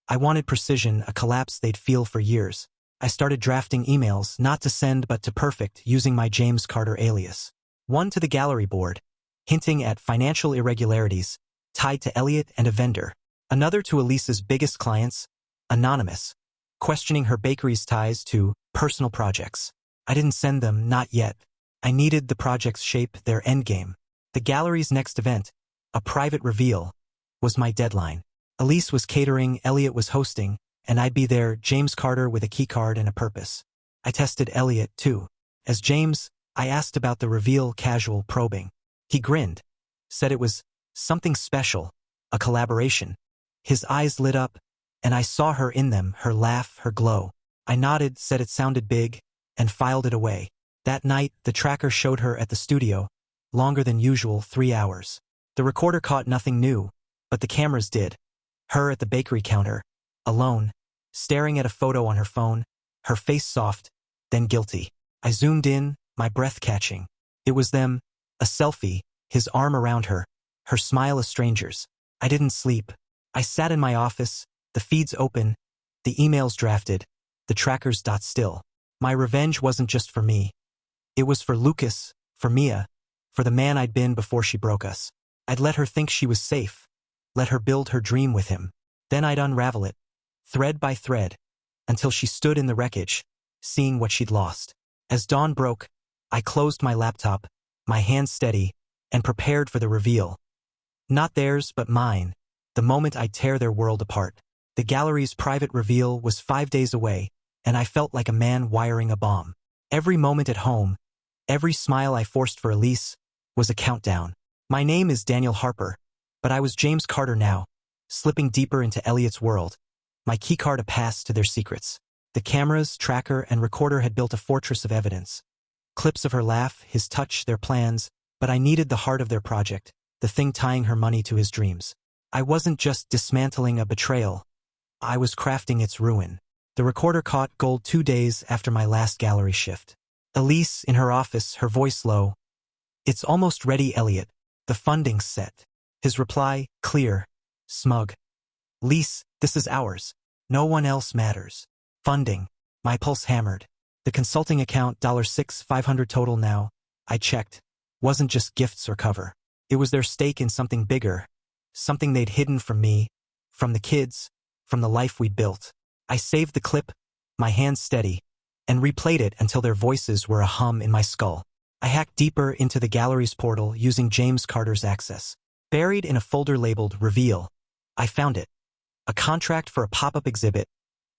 I wanted precision, a collapse they'd feel for years. I started drafting emails, not to send but to perfect, using my James Carter alias. One to the gallery board, hinting at financial irregularities, tied to Elliot and a vendor. Another to Elise's biggest clients, anonymous, questioning her bakery's ties to personal projects. I didn't send them, not yet. I needed the projects shape their endgame. The gallery's next event, a private reveal, was my deadline. Elise was catering, Elliot was hosting, and I'd be there, James Carter with a keycard and a purpose. I tested Elliot, too. As James, I asked about the reveal, casual probing. He grinned, said it was something special, a collaboration. His eyes lit up, and I saw her in them, her laugh, her glow. I nodded, said it sounded big, and filed it away. That night, the tracker showed her at the studio, longer than usual, 3 hours. The recorder caught nothing new, but the cameras did. Her at the bakery counter, alone, staring at a photo on her phone, her face soft, then guilty. I zoomed in, my breath catching. It was them, a selfie, his arm around her, her smile a stranger's. I didn't sleep. I sat in my office, the feeds open, the emails drafted, the trackers dot still. My revenge wasn't just for me. It was for Lucas, for Mia, for the man I'd been before she broke us. I'd let her think she was safe, let her build her dream with him. Then I'd unravel it, thread by thread, until she stood in the wreckage, seeing what she'd lost. As dawn broke, I closed my laptop, my hands steady, and prepared for the reveal. Not theirs, but mine, the moment I'd tear their world apart. The gallery's private reveal was 5 days away, and I felt like a man wiring a bomb. Every moment at home, every smile I forced for Elise, was a countdown. My name is Daniel Harper, but I was James Carter now, slipping deeper into Elliot's world. My keycard a pass to their secrets. The cameras, tracker, and recorder had built a fortress of evidence. Clips of her laugh, his touch, their plans, but I needed the heart of their project, the thing tying her money to his dreams. I wasn't just dismantling a betrayal. I was crafting its ruin. The recorder caught gold 2 days after my last gallery shift. Elise, in her office, her voice low. "It's almost ready, Elliot. The funding's set." His reply, clear, smug. "Lise, this is ours. No one else matters." Funding. My pulse hammered. The consulting account, $6,500 total now. I checked. Wasn't just gifts or cover. It was their stake in something bigger. Something they'd hidden from me, from the kids, from the life we'd built. I saved the clip, my hands steady, and replayed it until their voices were a hum in my skull. I hacked deeper into the gallery's portal using James Carter's access. Buried in a folder labeled Reveal, I found it. A contract for a pop-up exhibit,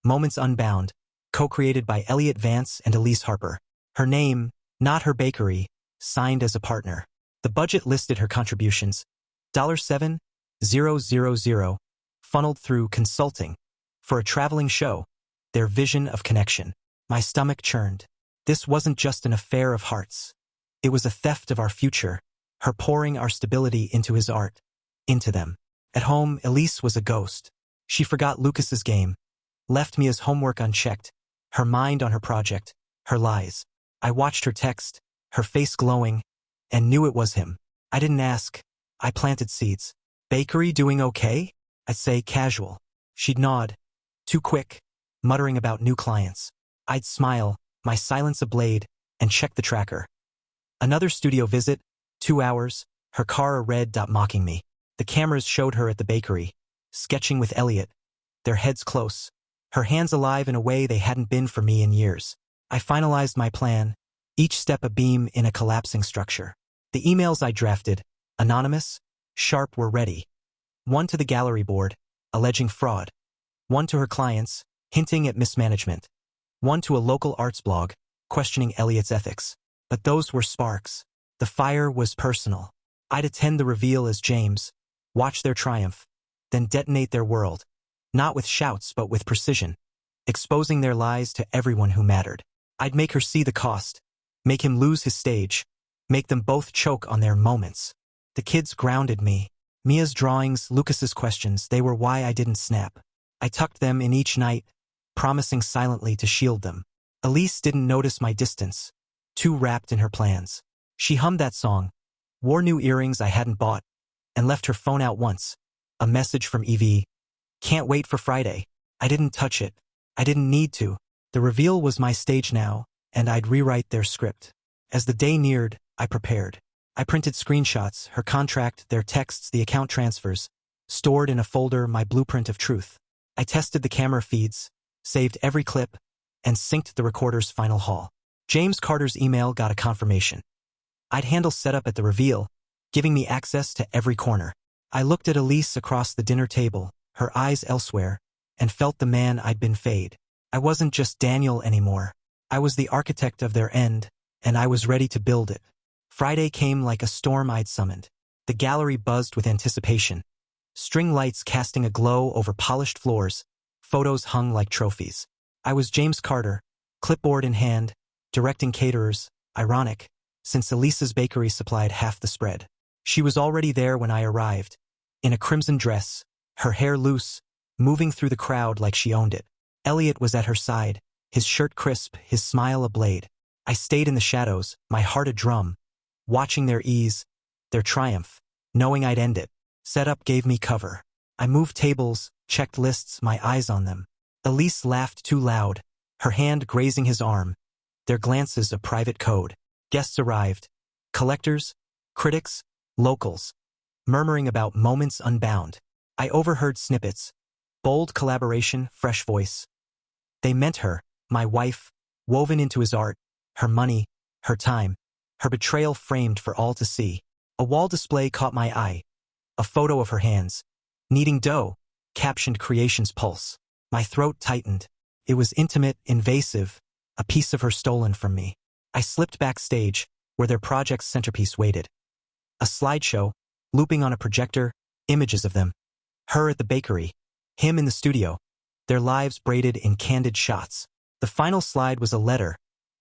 Moments Unbound, co-created by Elliot Vance and Elise Harper. Her name, not her bakery, signed as a partner. The budget listed her contributions, $7,000, funneled through consulting. For a traveling show, their vision of connection. My stomach churned. This wasn't just an affair of hearts. It was a theft of our future, her pouring our stability into his art, into them. At home, Elise was a ghost. She forgot Lucas's game, left me as homework unchecked, her mind on her project, her lies. I watched her text, her face glowing, and knew it was him. I didn't ask. I planted seeds. Bakery doing okay? I'd say casual. She'd nod. Too quick, muttering about new clients. I'd smile, my silence a blade, and check the tracker. Another studio visit, 2 hours, her car a red dot mocking me. The cameras showed her at the bakery, sketching with Elliot, their heads close, her hands alive in a way they hadn't been for me in years. I finalized my plan, each step a beam in a collapsing structure. The emails I drafted, anonymous, sharp, were ready. One to the gallery board, alleging fraud. One to her clients, hinting at mismanagement. One to a local arts blog, questioning Elliot's ethics. But those were sparks. The fire was personal. I'd attend the reveal as James, watch their triumph, then detonate their world. Not with shouts but with precision, exposing their lies to everyone who mattered. I'd make her see the cost, make him lose his stage, make them both choke on their moments. The kids grounded me. Mia's drawings, Lucas's questions, they were why I didn't snap. I tucked them in each night, promising silently to shield them. Elise didn't notice my distance, too wrapped in her plans. She hummed that song, wore new earrings I hadn't bought, and left her phone out once. A message from Evie. Can't wait for Friday. I didn't touch it. I didn't need to. The reveal was my stage now, and I'd rewrite their script. As the day neared, I prepared. I printed screenshots, her contract, their texts, the account transfers, stored in a folder my blueprint of truth. I tested the camera feeds, saved every clip, and synced the recorder's final haul. James Carter's email got a confirmation. I'd handle setup at the reveal, giving me access to every corner. I looked at Elise across the dinner table, her eyes elsewhere, and felt the man I'd been fade. I wasn't just Daniel anymore. I was the architect of their end, and I was ready to build it. Friday came like a storm I'd summoned. The gallery buzzed with anticipation. String lights casting a glow over polished floors, photos hung like trophies. I was James Carter, clipboard in hand, directing caterers, ironic, since Elise's bakery supplied half the spread. She was already there when I arrived, in a crimson dress, her hair loose, moving through the crowd like she owned it. Elliot was at her side, his shirt crisp, his smile a blade. I stayed in the shadows, my heart a drum, watching their ease, their triumph, knowing I'd end it. Setup gave me cover. I moved tables, checked lists, my eyes on them. Elise laughed too loud, her hand grazing his arm, their glances a private code. Guests arrived, collectors, critics, locals, murmuring about Moments Unbound. I overheard snippets, bold collaboration, fresh voice. They meant her, my wife, woven into his art, her money, her time, her betrayal framed for all to see. A wall display caught my eye, a photo of her hands, kneading dough, captioned creation's pulse. My throat tightened. It was intimate, invasive, a piece of her stolen from me. I slipped backstage, where their project's centerpiece waited. A slideshow, looping on a projector, images of them. Her at the bakery, him in the studio, their lives braided in candid shots. The final slide was a letter,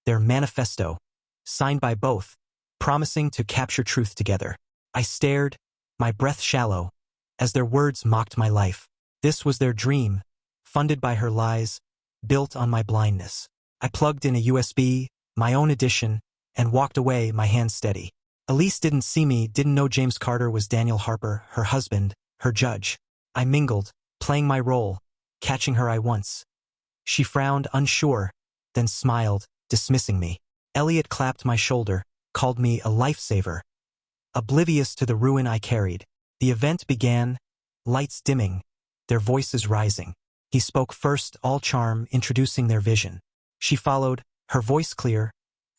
their manifesto, signed by both, promising to capture truth together. I stared, my breath shallow, as their words mocked my life. This was their dream, funded by her lies, built on my blindness. I plugged in a USB, my own edition, and walked away, my hands steady. Elise didn't see me, didn't know James Carter was Daniel Harper, her husband, her judge. I mingled, playing my role, catching her eye once. She frowned, unsure, then smiled, dismissing me. Elliot clapped my shoulder, called me a lifesaver. Oblivious to the ruin I carried. The event began, lights dimming, their voices rising. He spoke first, all charm, introducing their vision. She followed, her voice clear,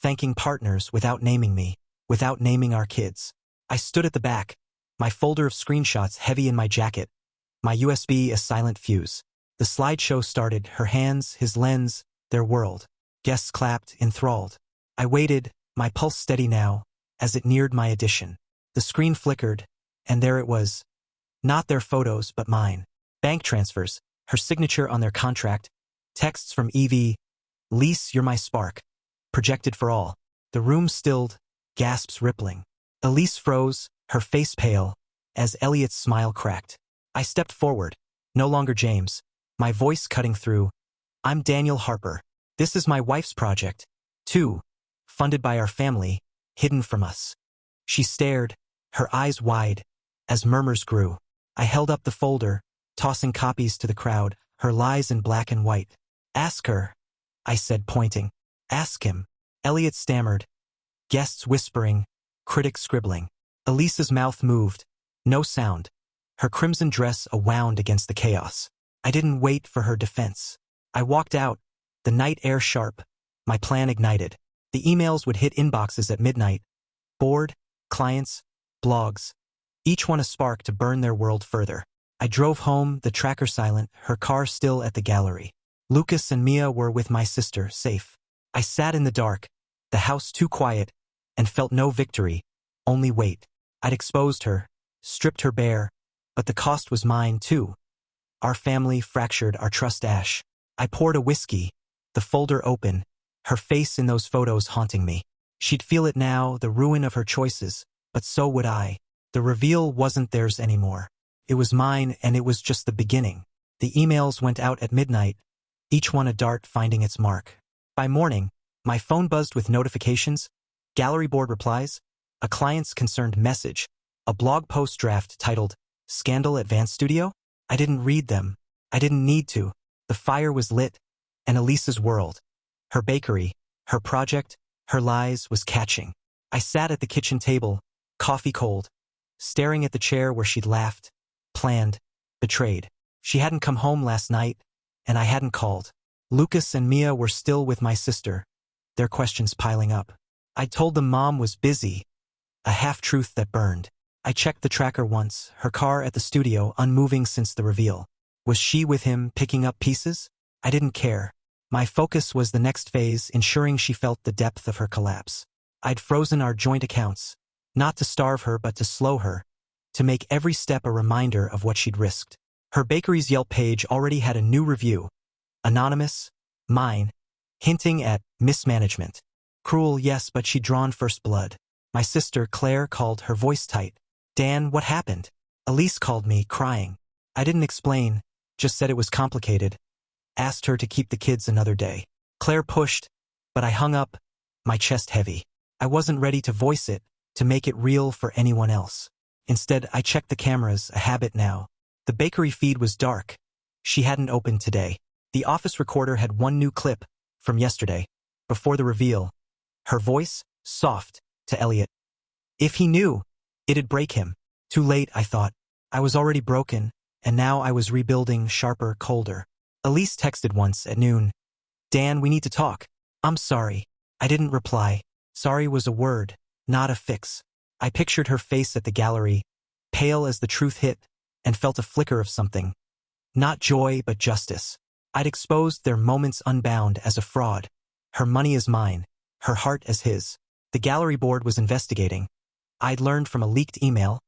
thanking partners without naming me, without naming our kids. I stood at the back, my folder of screenshots heavy in my jacket, my USB a silent fuse. The slideshow started, her hands, his lens, their world. Guests clapped, enthralled. I waited, my pulse steady now, as it neared my edition. The screen flickered, and there it was. Not their photos, but mine. Bank transfers, her signature on their contract, texts from Evie, "Lise, you're my spark." Projected for all. The room stilled, gasps rippling. Elise froze, her face pale, as Elliot's smile cracked. I stepped forward, no longer James, my voice cutting through. "I'm Daniel Harper. This is my wife's project, too, funded by our family, hidden from us." She stared, her eyes wide, as murmurs grew. I held up the folder, tossing copies to the crowd, her lies in black and white. "Ask her," I said, pointing. "Ask him." Elliot stammered. Guests whispering, critics scribbling. Elisa's mouth moved. No sound. Her crimson dress a-wound against the chaos. I didn't wait for her defense. I walked out, the night air sharp, my plan ignited. The emails would hit inboxes at midnight. Board, clients, blogs. Each one a spark to burn their world further. I drove home, the tracker silent, her car still at the gallery. Lucas and Mia were with my sister, safe. I sat in the dark, the house too quiet, and felt no victory, only weight. I'd exposed her, stripped her bare, but the cost was mine too. Our family fractured, our trust ash. I poured a whiskey, the folder open, her face in those photos haunting me. She'd feel it now, the ruin of her choices, but so would I. The reveal wasn't theirs anymore. It was mine, and it was just the beginning. The emails went out at midnight, each one a dart finding its mark. By morning, my phone buzzed with notifications, gallery board replies, a client's concerned message, a blog post draft titled, "Scandal at Vance Studio?" I didn't read them. I didn't need to. The fire was lit, and Elisa's world, her bakery, her project, her lies was catching. I sat at the kitchen table, coffee cold, staring at the chair where she'd laughed, planned, betrayed. She hadn't come home last night, and I hadn't called. Lucas and Mia were still with my sister, their questions piling up. I told them Mom was busy, a half-truth that burned. I checked the tracker once, her car at the studio, unmoving since the reveal. Was she with him, picking up pieces? I didn't care. My focus was the next phase, ensuring she felt the depth of her collapse. I'd frozen our joint accounts, not to starve her but to slow her, to make every step a reminder of what she'd risked. Her bakery's Yelp page already had a new review. Anonymous, mine, hinting at mismanagement. Cruel, yes, but she'd drawn first blood. My sister, Claire, called, her voice tight. "Dan, what happened?" Elise called me, crying. I didn't explain, just said it was complicated. Asked her to keep the kids another day. Claire pushed, but I hung up, my chest heavy. I wasn't ready to voice it, to make it real for anyone else. Instead, I checked the cameras, a habit now. The bakery feed was dark. She hadn't opened today. The office recorder had one new clip, from yesterday, before the reveal. Her voice, soft, to Elliot. If he knew, it'd break him. Too late, I thought. I was already broken, and now I was rebuilding, sharper, colder. Elise texted once at noon. "Dan, we need to talk." "I'm sorry." I didn't reply. Sorry was a word, not a fix. I pictured her face at the gallery, pale as the truth hit, and felt a flicker of something. Not joy, but justice. I'd exposed their moments unbound as a fraud. Her money is mine, her heart as his. The gallery board was investigating. I'd learned from a leaked email,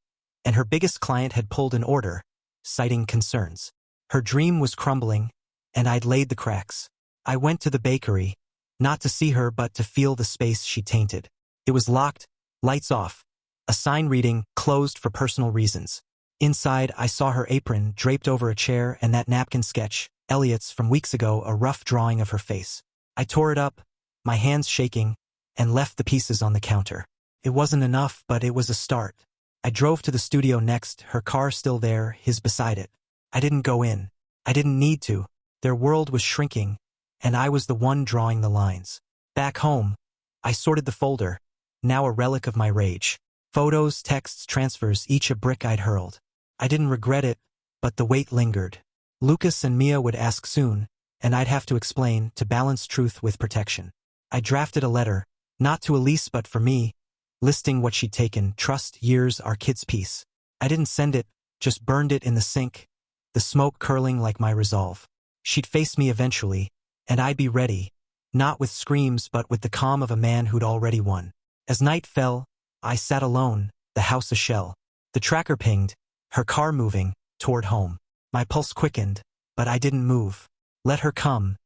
and her biggest client had pulled an order, citing concerns. Her dream was crumbling, and I'd laid the cracks. I went to the bakery, not to see her but to feel the space she tainted. It was locked, lights off, a sign reading, "Closed for personal reasons." Inside, I saw her apron draped over a chair and that napkin sketch, Elliot's from weeks ago, a rough drawing of her face. I tore it up, my hands shaking, and left the pieces on the counter. It wasn't enough, but it was a start. I drove to the studio next, her car still there, his beside it. I didn't go in. I didn't need to. Their world was shrinking, and I was the one drawing the lines. Back home, I sorted the folder, now a relic of my rage. Photos, texts, transfers, each a brick I'd hurled. I didn't regret it, but the weight lingered. Lucas and Mia would ask soon, and I'd have to explain, to balance truth with protection. I drafted a letter, not to Elise but for me, listing what she'd taken, trust, years, our kids' peace. I didn't send it, just burned it in the sink, the smoke curling like my resolve. She'd face me eventually, and I'd be ready, not with screams but with the calm of a man who'd already won. As night fell, I sat alone, the house a shell. The tracker pinged, her car moving, toward home. My pulse quickened, but I didn't move. Let her come.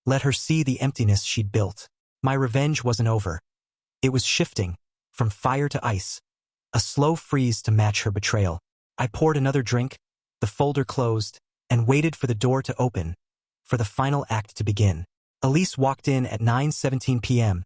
Let her see the emptiness she'd built. My revenge wasn't over. It was shifting, from fire to ice. A slow freeze to match her betrayal. I poured another drink, the folder closed, and waited for the door to open, for the final act to begin. Elise walked in at 9:17 p.m.,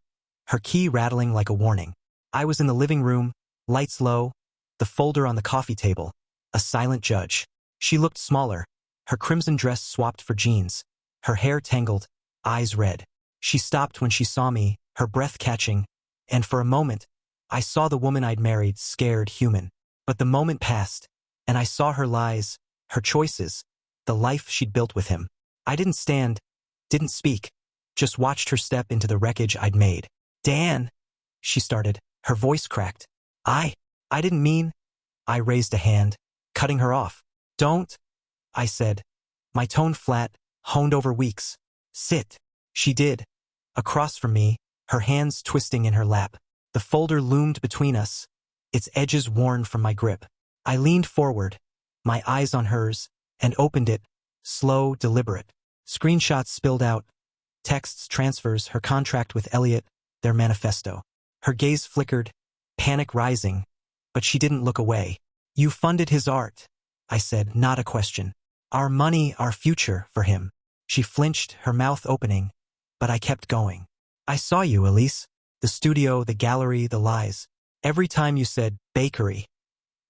her key rattling like a warning. I was in the living room, lights low, the folder on the coffee table, a silent judge. She looked smaller, her crimson dress swapped for jeans, her hair tangled, eyes red. She stopped when she saw me, her breath catching, and for a moment, I saw the woman I'd married, scared, human. But the moment passed, and I saw her lies, her choices, the life she'd built with him. I didn't stand, didn't speak, just watched her step into the wreckage I'd made. Dan, she started, her voice cracked. I didn't mean. I raised a hand, cutting her off. Don't, I said, my tone flat, honed over weeks. Sit. She did. Across from me, her hands twisting in her lap. The folder loomed between us, its edges worn from my grip. I leaned forward, my eyes on hers, and opened it, slow, deliberate. Screenshots spilled out, texts, transfers, her contract with Elliot, their manifesto. Her gaze flickered, panic rising, but she didn't look away. You funded his art, I said, not a question. Our money, our future, for him. She flinched, her mouth opening, but I kept going. I saw you, Elise. The studio, the gallery, the lies. Every time you said, bakery.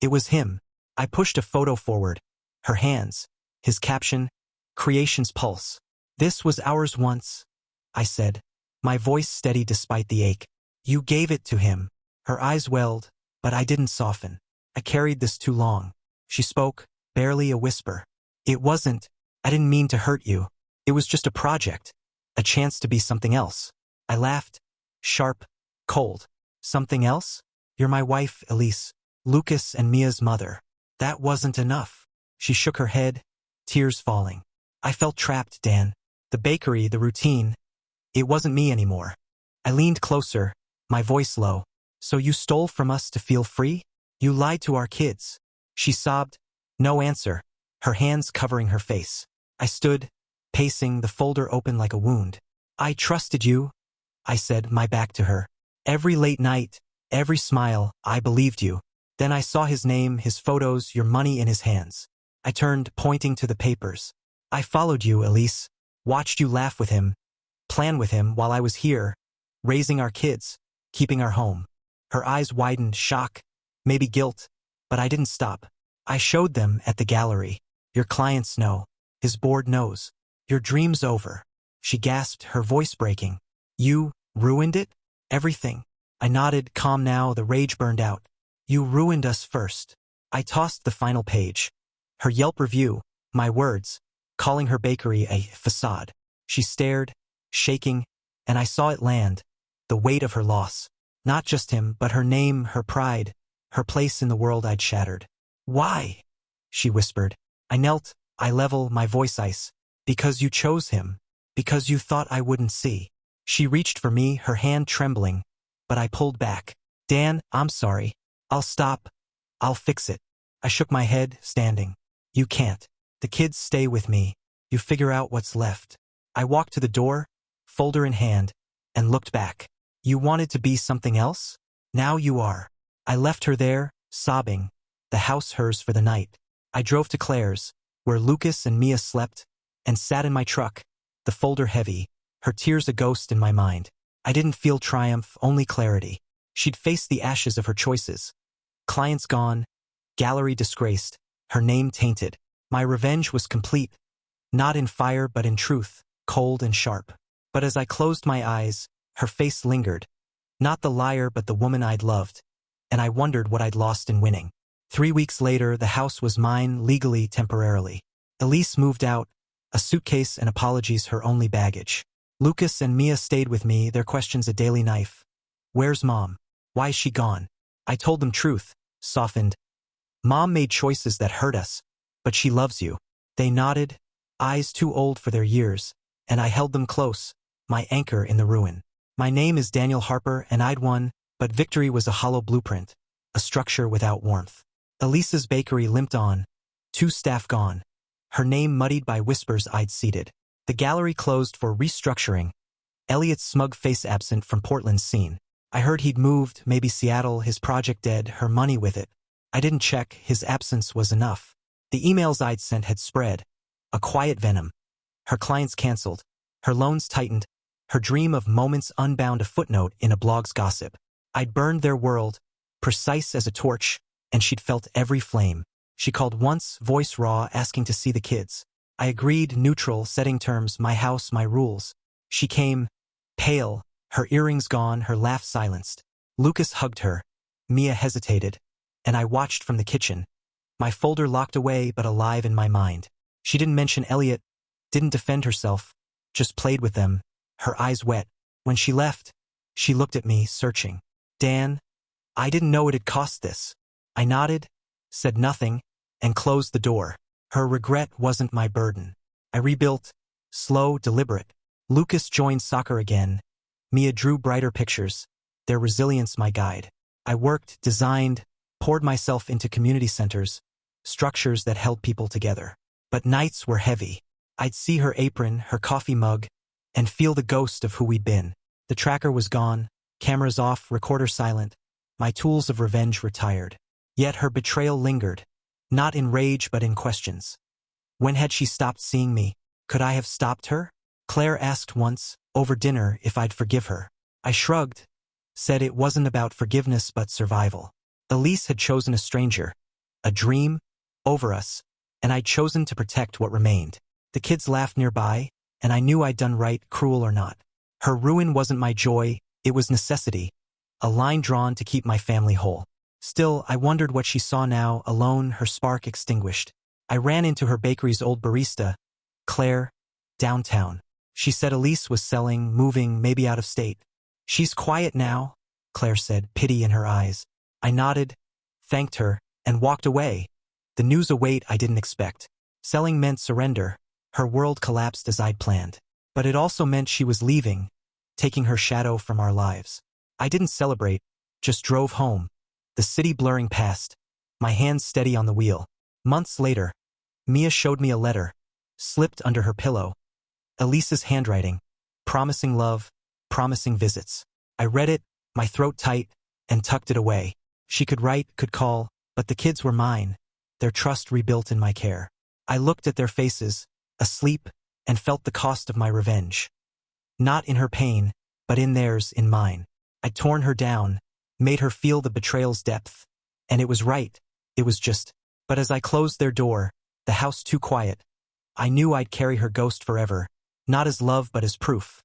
It was him. I pushed a photo forward. Her hands. His caption, Creation's Pulse. This was ours once, I said, my voice steady despite the ache. You gave it to him. Her eyes welled, but I didn't soften. I carried this too long. She spoke, barely a whisper. It wasn't. I didn't mean to hurt you. It was just a project. A chance to be something else. I laughed. Sharp, cold. Something else? You're my wife, Elise. Lucas and Mia's mother. That wasn't enough. She shook her head, tears falling. I felt trapped, Dan. The bakery, the routine. It wasn't me anymore. I leaned closer, my voice low. So you stole from us to feel free? You lied to our kids. She sobbed. No answer, her hands covering her face. I stood, pacing, the folder open like a wound. I trusted you, I said, my back to her. Every late night, every smile, I believed you. Then I saw his name, his photos, your money in his hands. I turned, pointing to the papers. I followed you, Elise. Watched you laugh with him, plan with him while I was here, raising our kids, keeping our home. Her eyes widened, shock, maybe guilt, but I didn't stop. I showed them at the gallery. Your clients know. His board knows. Your dream's over. She gasped, her voice breaking. You ruined it? Everything. I nodded, calm now, the rage burned out. You ruined us first. I tossed the final page. Her Yelp review, my words, calling her bakery a facade. She stared, shaking, and I saw it land, the weight of her loss. Not just him, but her name, her pride, her place in the world I'd shattered. Why? She whispered. I knelt, eye level, my voice ice. Because you chose him. Because you thought I wouldn't see. She reached for me, her hand trembling, but I pulled back. Dan, I'm sorry. I'll stop. I'll fix it. I shook my head, standing. You can't. The kids stay with me. You figure out what's left. I walked to the door, folder in hand, and looked back. You wanted to be something else? Now you are. I left her there, sobbing, the house hers for the night. I drove to Claire's, where Lucas and Mia slept, and sat in my truck, the folder heavy, her tears a ghost in my mind. I didn't feel triumph, only clarity. She'd faced the ashes of her choices. Clients gone, gallery disgraced, her name tainted. My revenge was complete, not in fire but in truth, cold and sharp. But as I closed my eyes, her face lingered, not the liar but the woman I'd loved, and I wondered what I'd lost in winning. 3 weeks later, the house was mine, legally, temporarily. Elise moved out, a suitcase and apologies her only baggage. Lucas and Mia stayed with me, their questions a daily knife. Where's Mom? Why is she gone? I told them truth, softened. Mom made choices that hurt us, but she loves you. They nodded, eyes too old for their years, and I held them close, my anchor in the ruin. My name is Daniel Harper, and I'd won, but victory was a hollow blueprint, a structure without warmth. Elisa's bakery limped on, 2 staff gone. Her name muddied by whispers I'd seeded. The gallery closed for restructuring. Elliot's smug face absent from Portland's scene. I heard he'd moved, maybe Seattle, his project dead, her money with it. I didn't check, his absence was enough. The emails I'd sent had spread. A quiet venom. Her clients canceled. Her loans tightened. Her dream of moments unbound, a footnote in a blog's gossip. I'd burned their world, precise as a torch, and she'd felt every flame. She called once, voice raw, asking to see the kids. I agreed, neutral, setting terms, my house, my rules. She came, pale, her earrings gone, her laugh silenced. Lucas hugged her. Mia hesitated, and I watched from the kitchen. My folder locked away but alive in my mind. She didn't mention Elliot, didn't defend herself, just played with them, her eyes wet. When she left, she looked at me, searching. Dan, I didn't know it'd cost this. I nodded, said nothing, and closed the door. Her regret wasn't my burden. I rebuilt, slow, deliberate. Lucas joined soccer again. Mia drew brighter pictures, their resilience my guide. I worked, designed, poured myself into community centers, structures that held people together. But nights were heavy. I'd see her apron, her coffee mug, and feel the ghost of who we'd been. The tracker was gone, cameras off, recorder silent, my tools of revenge retired. Yet her betrayal lingered, not in rage but in questions. When had she stopped seeing me? Could I have stopped her? Claire asked once, over dinner, if I'd forgive her. I shrugged, said it wasn't about forgiveness but survival. Elise had chosen a stranger, a dream, over us, and I'd chosen to protect what remained. The kids laughed nearby, and I knew I'd done right, cruel or not. Her ruin wasn't my joy, it was necessity, a line drawn to keep my family whole. Still, I wondered what she saw now, alone, her spark extinguished. I ran into her bakery's old barista, Claire, downtown. She said Elise was selling, moving, maybe out of state. She's quiet now, Claire said, pity in her eyes. I nodded, thanked her, and walked away. The news a weight I didn't expect. Selling meant surrender. Her world collapsed as I'd planned. But it also meant she was leaving, taking her shadow from our lives. I didn't celebrate, just drove home, the city blurring past, my hands steady on the wheel. Months later, Mia showed me a letter, slipped under her pillow. Elisa's handwriting, promising love, promising visits. I read it, my throat tight, and tucked it away. She could write, could call, but the kids were mine, their trust rebuilt in my care. I looked at their faces, asleep, and felt the cost of my revenge. Not in her pain, but in theirs, in mine. I'd torn her down, made her feel the betrayal's depth. And it was right, it was just. But as I closed their door, the house too quiet, I knew I'd carry her ghost forever, not as love but as proof.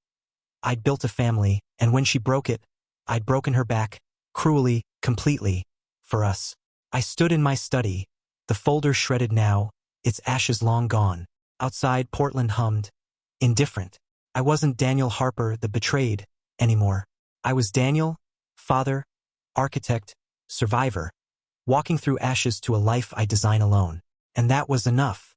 I'd built a family, and when she broke it, I'd broken her back, cruelly, completely, for us. I stood in my study, the folder shredded now, its ashes long gone. Outside, Portland hummed, indifferent. I wasn't Daniel Harper, the betrayed, anymore. I was Daniel, father, architect, survivor, walking through ashes to a life I design alone. And that was enough.